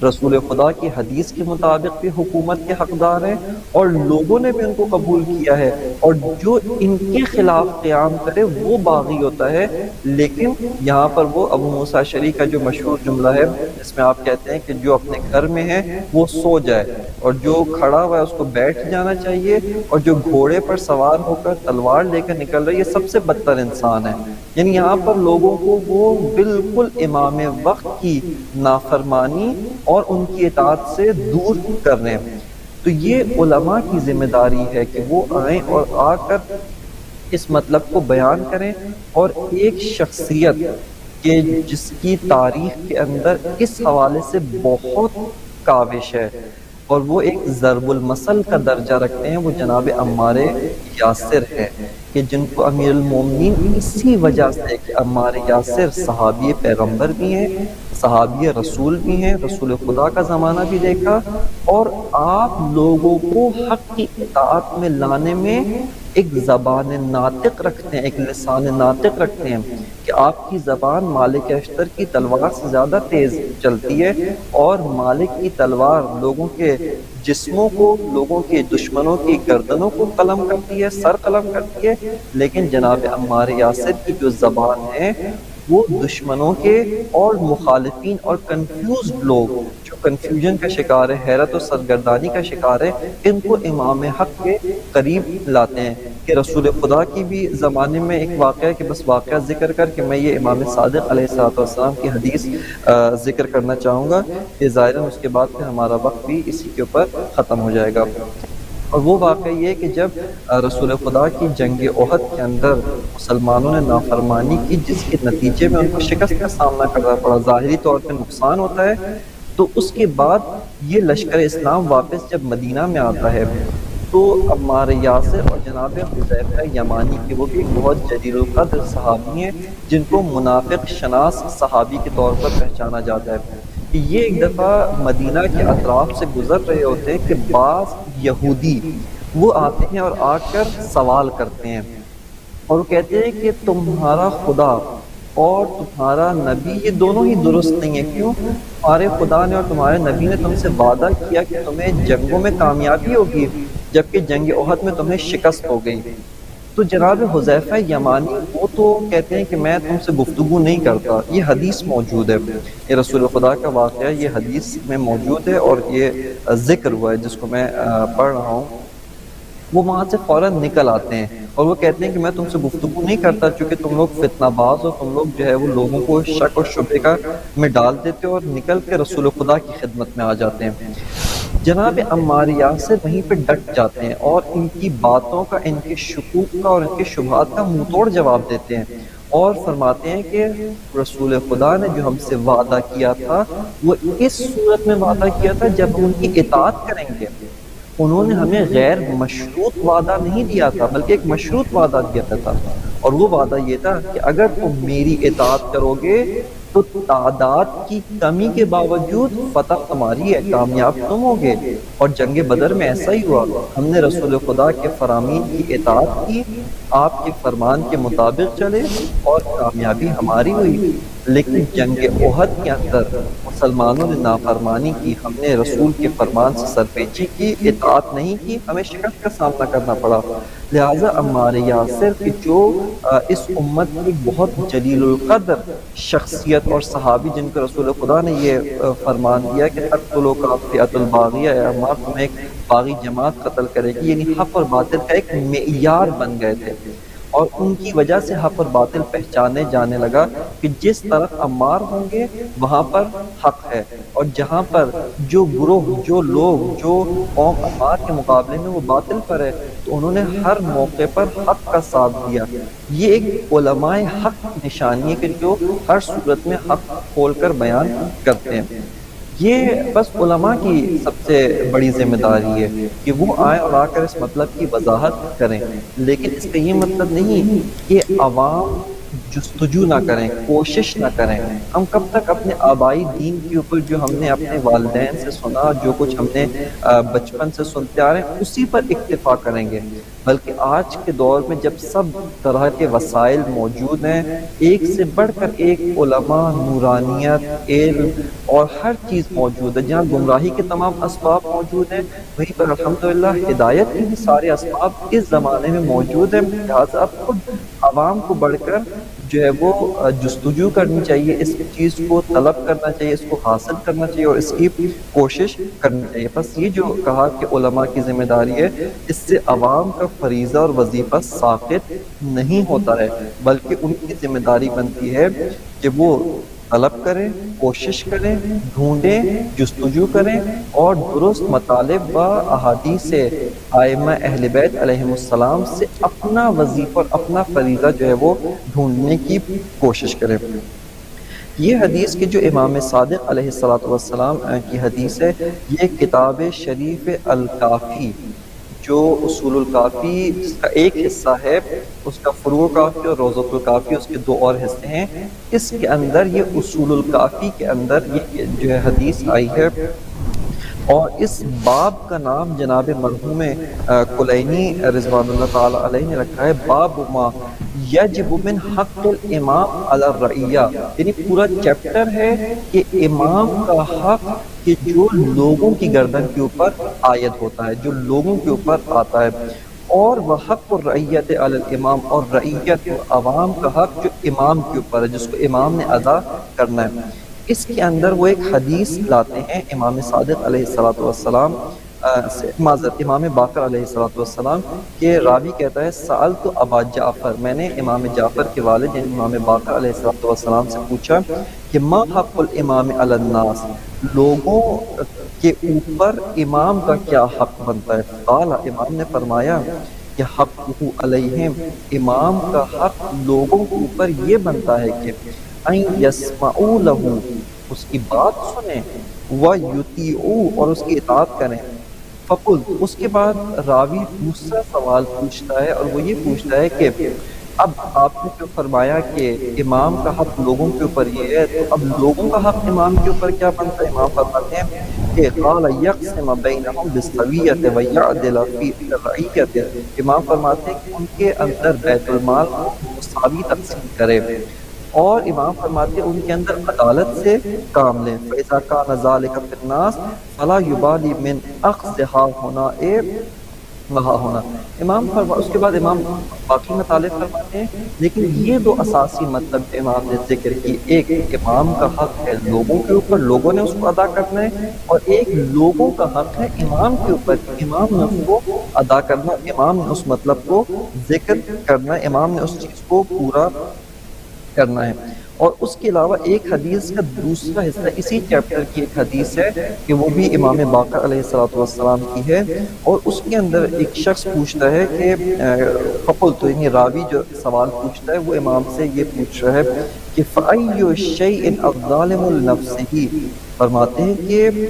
رسول خدا کی حدیث کے مطابق بھی حکومت کے حقدار ہیں اور لوگوں نے بھی ان کو قبول کیا ہے، اور جو ان کے خلاف قیام کرے وہ باغی ہوتا ہے۔ لیکن یہاں پر وہ ابو موسیٰ اشعری کا جو مشہور جملہ ہے جس میں آپ کہتے ہیں کہ جو اپنے گھر میں ہے وہ سو جائے اور جو کھڑا ہوا ہے اس کو بیٹھ جانا چاہیے، اور جو گھوڑے پر سوار ہو کر تلوار لے کر نکل رہا ہے یہ سب سے بدتر انسان ہے۔ یعنی یہاں پر لوگوں کو وہ بالکل امام وقت کی نافرمانی اور ان کی اطاعت سے دور کر رہے ہیں۔ تو یہ علماء کی ذمہ داری ہے کہ وہ آئیں اور آ کر اس مطلب کو بیان کریں، اور ایک شخصیت کہ جس کی تاریخ کے اندر اس حوالے سے بہت کاوش ہے اور وہ ایک ضرب المثل کا درجہ رکھتے ہیں، وہ جناب عمار یاسر ہے، کہ جن کو امیر المومنین اسی وجہ سے کہ عمار یاسر صحابی پیغمبر بھی ہیں، صحابی رسول بھی ہیں، رسول خدا کا زمانہ بھی دیکھا، اور آپ لوگوں کو حق کی اطاعت میں لانے میں ایک زبان ناطق رکھتے ہیں، ایک لسان ناطق رکھتے ہیں کہ آپ کی زبان مالک اشتر کی تلوار سے زیادہ تیز چلتی ہے، اور مالک کی تلوار لوگوں کے جسموں کو، لوگوں کے دشمنوں کی گردنوں کو قلم کرتی ہے، سر قلم کرتی ہے، لیکن جناب عمار یاسر کی جو زبان ہے وہ دشمنوں کے اور مخالفین اور کنفیوزڈ لوگ جو کنفیوژن کا شکار ہے، حیرت و سرگردانی کا شکار ہے، ان کو امام حق کے قریب لاتے ہیں۔ کہ رسول خدا کی بھی زمانے میں ایک واقعہ کہ بس واقعہ ذکر کر کے میں یہ امام صادق علیہ السلام کی حدیث ذکر کرنا چاہوں گا کہ ظاہراً اس کے بعد پھر ہمارا وقت بھی اسی کے اوپر ختم ہو جائے گا۔ اور وہ واقعہ یہ کہ جب رسول خدا کی جنگ احد کے اندر مسلمانوں نے نافرمانی کی، جس کے نتیجے میں ان کو شکست کا سامنا کرنا پڑا، ظاہری طور پہ نقصان ہوتا ہے، تو اس کے بعد یہ لشکر اسلام واپس جب مدینہ میں آتا ہے تو عمار یاسر اور جناب حذیفہ یمانی کے وہ بھی بہت جلیل القدر صحابی ہیں جن کو منافق شناس صحابی کے طور پر پہچانا جاتا ہے۔ یہ ایک دفعہ مدینہ کے اطراف سے گزر رہے ہوتے ہیں کہ بعض یہودی وہ آتے ہیں اور آ کر سوال کرتے ہیں اور وہ کہتے ہیں کہ تمہارا خدا اور تمہارا نبی یہ دونوں ہی درست نہیں ہے، کیوں؟ تمہارے خدا نے اور تمہارے نبی نے تم سے وعدہ کیا کہ تمہیں جنگوں میں کامیابی ہوگی، جبکہ جنگ احد میں تمہیں شکست ہو گئی۔ تو جناب حذیفہ یمانی وہ تو کہتے ہیں کہ میں تم سے گفتگو نہیں کرتا، یہ حدیث موجود ہے، یہ رسول خدا کا واقعہ یہ حدیث میں موجود ہے اور یہ ذکر ہوا ہے جس کو میں پڑھ رہا ہوں۔ وہ وہاں سے فوراً نکل آتے ہیں اور وہ کہتے ہیں کہ میں تم سے گفتگو نہیں کرتا چونکہ تم لوگ فتنہ باز ہو، تم لوگ جو ہے وہ لوگوں کو شک اور شبہ میں ڈال دیتے ہو، اور نکل کے رسول خدا کی خدمت میں آ جاتے ہیں۔ جناب عمار یاسر وہیں پہ ڈٹ جاتے ہیں اور ان کی باتوں کا، ان کے شکوک کا اور ان کے شبہات کا منہ توڑ جواب دیتے ہیں، اور فرماتے ہیں کہ رسول خدا نے جو ہم سے وعدہ کیا تھا وہ اس صورت میں وعدہ کیا تھا جب ہم ان کی اطاعت کریں گے. انہوں نے ہمیں غیر مشروط وعدہ نہیں دیا تھا بلکہ ایک مشروط وعدہ دیا تھا، اور وہ وعدہ یہ تھا کہ اگر تم میری اطاعت کرو گے تو تعداد کی کمی کے باوجود فتح تمہاری ہے، کامیاب تم ہوگے. اور جنگ بدر میں ایسا ہی ہوا، ہم نے رسول خدا کے فرامین کی اطاعت کی، آپ کے فرمان کے مطابق چلے اور کامیابی ہماری ہوئی. لیکن جنگ احد کے اندر مسلمانوں نے نافرمانی کی، ہم نے رسول کے فرمان سے سرپیچی کی، اطاعت نہیں کی، ہمیں شکست کا سامنا کرنا پڑا. لہٰذا عمار یاسر کی جو اس امت کی بہت جلیل القدر شخصیت اور صحابی جن کو رسول خدا نے یہ فرمان دیا کہ تقتلوک فئۃ الباغیہ، اے عمار تمہیں ایک باغی جماعت قتل کرے گی، یعنی حق اور باطل کا ایک معیار بن گئے تھے. اور ان کی وجہ سے حق اور باطل پہچانے جانے لگا کہ جس طرف عمار ہوں گے وہاں پر حق ہے، اور جہاں پر جو گروہ، جو لوگ، جو قوم عمار کے مقابلے میں وہ باطل پر ہے، تو انہوں نے ہر موقع پر حق کا ساتھ دیا. یہ ایک علماء حق کی نشانی ہے کہ جو ہر صورت میں حق کھول کر بیان کرتے ہیں. یہ بس علماء کی سب سے بڑی ذمہ داری ہے کہ وہ آئیں اور آ کر اس مطلب کی وضاحت کریں، لیکن اس کا یہ مطلب نہیں کہ عوام جستجو نہ کریں، کوشش نہ کریں. ہم کب تک اپنے آبائی دین کے اوپر جو ہم نے اپنے والدین سے سنا، جو کچھ ہم نے بچپن سے سنتے آ رہے ہیں اسی پر اکتفا کریں گے؟ بلکہ آج کے دور میں جب سب طرح کے وسائل موجود ہیں، ایک سے بڑھ کر ایک علماء، نورانیت، علم اور ہر چیز موجود ہے، جہاں گمراہی کے تمام اسباب موجود ہیں وہیں پر الحمدللہ ہدایت کے بھی سارے اسباب اس زمانے میں موجود ہیں. لہٰذا اب خود عوام کو بڑھ کر جو ہے وہ جستجو کرنی چاہیے، اس چیز کو طلب کرنا چاہیے، اس کو حاصل کرنا چاہیے اور اس کی کوشش کرنی چاہیے. بس یہ جو کہا کہ علماء کی ذمہ داری ہے، اس سے عوام کا فریضہ اور وظیفہ ساقط نہیں ہوتا ہے، بلکہ ان کی ذمہ داری بنتی ہے کہ وہ طلب کریں، کوشش کریں، ڈھونڈیں، جستجو کریں اور درست مطالب و احادیث ائمہ اہل بیت علیہم السلام سے اپنا وظیفہ اور اپنا فریضہ جو ہے وہ ڈھونڈنے کی کوشش کریں. یہ حدیث کے جو امام صادق علیہ السلام کی حدیث ہے، یہ کتاب شریف الکافی جو اصول الکافی جس کا ایک حصہ ہے، اس کا فروع کافی اور روضۃ الکافی اس کے دو اور حصے ہیں، اس کے اندر یہ اصول الکافی کے اندر یہ جو ہے حدیث آئی ہے. اور اس باب کا نام جناب مرحوم کلینی رضوان اللہ تعالی علیہ نے رکھا ہے باب ما یجب من حق الامام علی الرعیہ، یعنی پورا چیپٹر ہے کہ امام کا حق کہ جو لوگوں کی گردن کے اوپر عائد ہوتا ہے، جو لوگوں کے اوپر آتا ہے. اور وہ حق الرعیت علی الامام، اور رعیت عوام کا حق جو امام کے اوپر ہے، جس کو امام نے ادا کرنا ہے. اس کے اندر وہ ایک حدیث لاتے ہیں امام صادق علیہ السلام سے، معذرت امام باقر علیہ السلام کہ راوی کہتا ہے سألت ابا جعفر، میں نے امام جعفر کے والد یعنی امام باقر علیہ السلام سے پوچھا کہ ما حق الامام علی الناس، لوگوں کے اوپر امام کا کیا حق بنتا ہے؟ قال، امام نے فرمایا کہ حقہ علیہم، امام کا حق لوگوں کے اوپر یہ بنتا ہے کہ ان یسمعوا لہ، اس کی بات سنیں، ویطیعوا، اور اس کی اطاعت کریں. فقلت، اس کے بعد راوی دوسرا سوال پوچھتا ہے اور وہ یہ پوچھتا ہے کہ اب آپ نے جو فرمایا کہ امام کا حق لوگوں کے اوپر یہ ہے، تو اب لوگوں کا حق امام کے اوپر کیا بنتا ہے؟ امام فرماتے ہیں کہ قال یقسم بینہم بالسویۃ ویعدل فی الرعیۃ، امام فرماتے ہیں کہ ان کے اندر بیت المال کو مساوی تقسیم کرے، اور امام فرماتے ہیں ان کے اندر عدالت سے کام لیں. فَإِذَا كَانَ ذَلِكَ فِي النَّاسِ فَلَا يُبَالِي مِنْ أَخْذِهَا هُنَا وہاں ہونا. اس کے بعد امام باقی مطالب فرماتے ہیں لیکن یہ دو اساسی مطلب امام نے ذکر کی، ایک امام کا حق ہے لوگوں کے اوپر، لوگوں نے اس کو ادا کرنا ہے، اور ایک لوگوں کا حق ہے امام کے اوپر، امام نے اس کو ادا کرنا، امام نے اس مطلب کو ذکر کرنا، امام نے اس چیز کو پورا کرنا ہے. اور اس کے علاوہ ایک حدیث کا دوسرا حصہ اسی چیپٹر کی ایک حدیث ہے کہ وہ بھی امام باقر علیہ السلام کی ہے، اور اس کے اندر ایک شخص پوچھتا ہے کہ فقلت، یعنی راوی جو سوال پوچھتا ہے وہ امام سے یہ پوچھ رہا ہے کہ فَأَيُّ شَيْءٍ الظَّالِمُ لِنَفْسِهِ، فرماتے ہیں کہ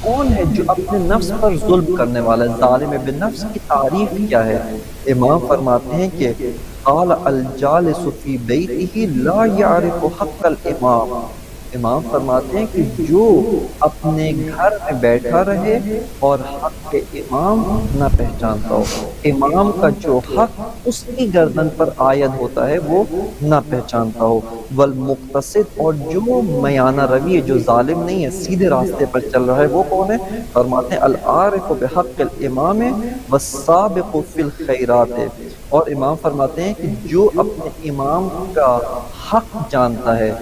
کون ہے جو اپنے نفس پر ظلم کرنے والا ہے، ظالم بالنفس کی تعریف کیا ہے؟ امام فرماتے ہیں کہ قال الجالس فی بیتہ لا یعرف حق الامام، امام فرماتے ہیں کہ جو اپنے گھر میں بیٹھا رہے اور حق امام نہ پہچانتا ہو، امام کا جو حق اس کی گردن پر عائد ہوتا ہے وہ نہ پہچانتا ہو، والمقتصد، اور جو میانہ روی ہے، جو ظالم نہیں ہے، سیدھے راستے پر چل رہا ہے، وہ کون ہے؟ فرماتے ہیں العارف بحق الامام والسابق فی الخیرات، اور امام فرماتے ہیں کہ جو اپنے امام کا حق جانتا ہے،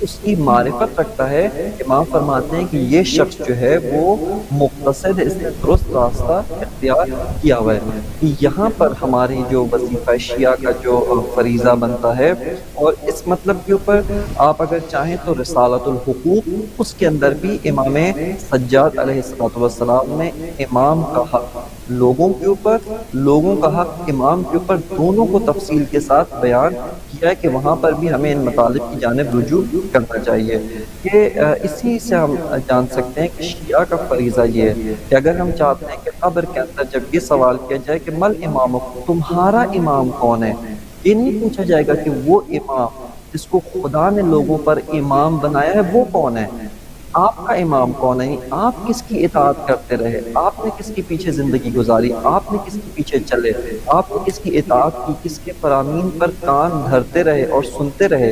اس کی معرفت رکھتا ہے، امام فرماتے ہیں کہ یہ شخص جو ہے وہ مقتصد ہے، اس نے درست راستہ اختیار کیا ہوا ہے۔ یہاں پر ہماری جو وظیفہ شیعہ کا جو فریضہ بنتا ہے، اور اس مطلب کے اوپر آپ اگر چاہیں تو رسالۃ الحقوق، اس کے اندر بھی امام سجاد علیہ السلام نے امام کا حق لوگوں کے اوپر، لوگوں کا حق امام کے اوپر، دونوں کو تفصیل کے ساتھ بیان کیا ہے کہ وہاں پر بھی ہمیں ان مطالب کی جانب رجوع کرنا چاہیے۔ کہ اسی سے ہم جان سکتے ہیں کہ شیعہ کا فریضہ یہ ہے کہ اگر ہم چاہتے ہیں کہ قبر کے اندر جب یہ سوال کیا جائے کہ مل امام، تمہارا امام کون ہے، یہ نہیں پوچھا جائے گا کہ وہ امام جس کو خدا نے لوگوں پر امام بنایا ہے وہ کون ہے، آپ کا امام کون ہے، آپ کس کی اطاعت کرتے رہے، آپ نے کس کے پیچھے زندگی گزاری، آپ نے کس کے پیچھے چلے، آپ نے کس کی اطاعت کی، کس کے فرامین پر کان دھرتے رہے اور سنتے رہے،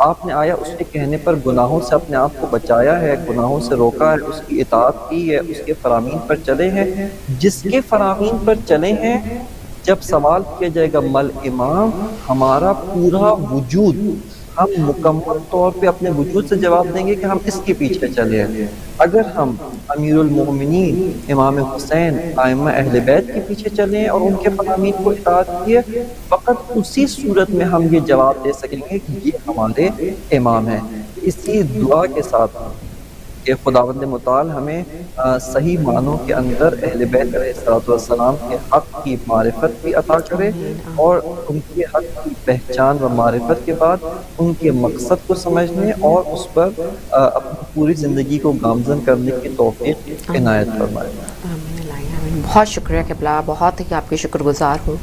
آپ نے آیا اس کے کہنے پر گناہوں سے اپنے آپ کو بچایا ہے، گناہوں سے روکا ہے، اس کی اطاعت کی ہے، اس کے فرامین پر چلے ہیں، جس کے فرامین پر چلے ہیں جب سوال کیا جائے گا مل امام، ہمارا پورا وجود، ہم مکمل طور پہ اپنے وجود سے جواب دیں گے کہ ہم اس کے پیچھے چلے ہیں۔ اگر ہم امیر المومنین امام حسین ائمہ اہل بیت کے پیچھے چلیں اور ان کے فرامین کو اطاعت کیے، فقط اسی صورت میں ہم یہ جواب دے سکیں گے کہ یہ ہمارے امام ہیں۔ اسی دعا کے ساتھ کہ خداوند متعال ہمیں صحیح معنوں کے اندر اہل بیت علیہ السلام کے حق کی معرفت بھی عطا کرے، اور ان کے حق کی پہچان و معرفت کے بعد ان کے مقصد کو سمجھنے اور اس پر اپنی پوری زندگی کو گامزن کرنے کی توفیق عنایت فرمائے۔ بہت شکریہ قبلہ، بہت ہی آپ کی شکر گزار ہوں۔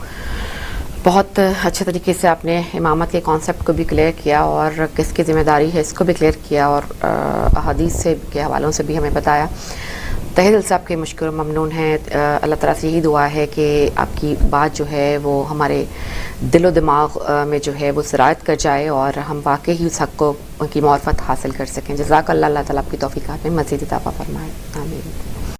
بہت اچھے طریقے سے آپ نے امامت کے کانسیپٹ کو بھی کلیئر کیا اور کس کی ذمہ داری ہے اس کو بھی کلیئر کیا، اور احادیث سے کے حوالوں سے بھی ہمیں بتایا۔ تہہ دل سے آپ کے مشکور ممنون ہیں۔ اللہ تعالیٰ سے یہی دعا ہے کہ آپ کی بات جو ہے وہ ہمارے دل و دماغ میں جو ہے وہ سرایت کر جائے اور ہم واقعی اس حق کو کی معرفت حاصل کر سکیں۔ جزاک اللہ، اللہ تعالیٰ آپ کی توفیقات میں مزید اضافہ فرمائے، آمین۔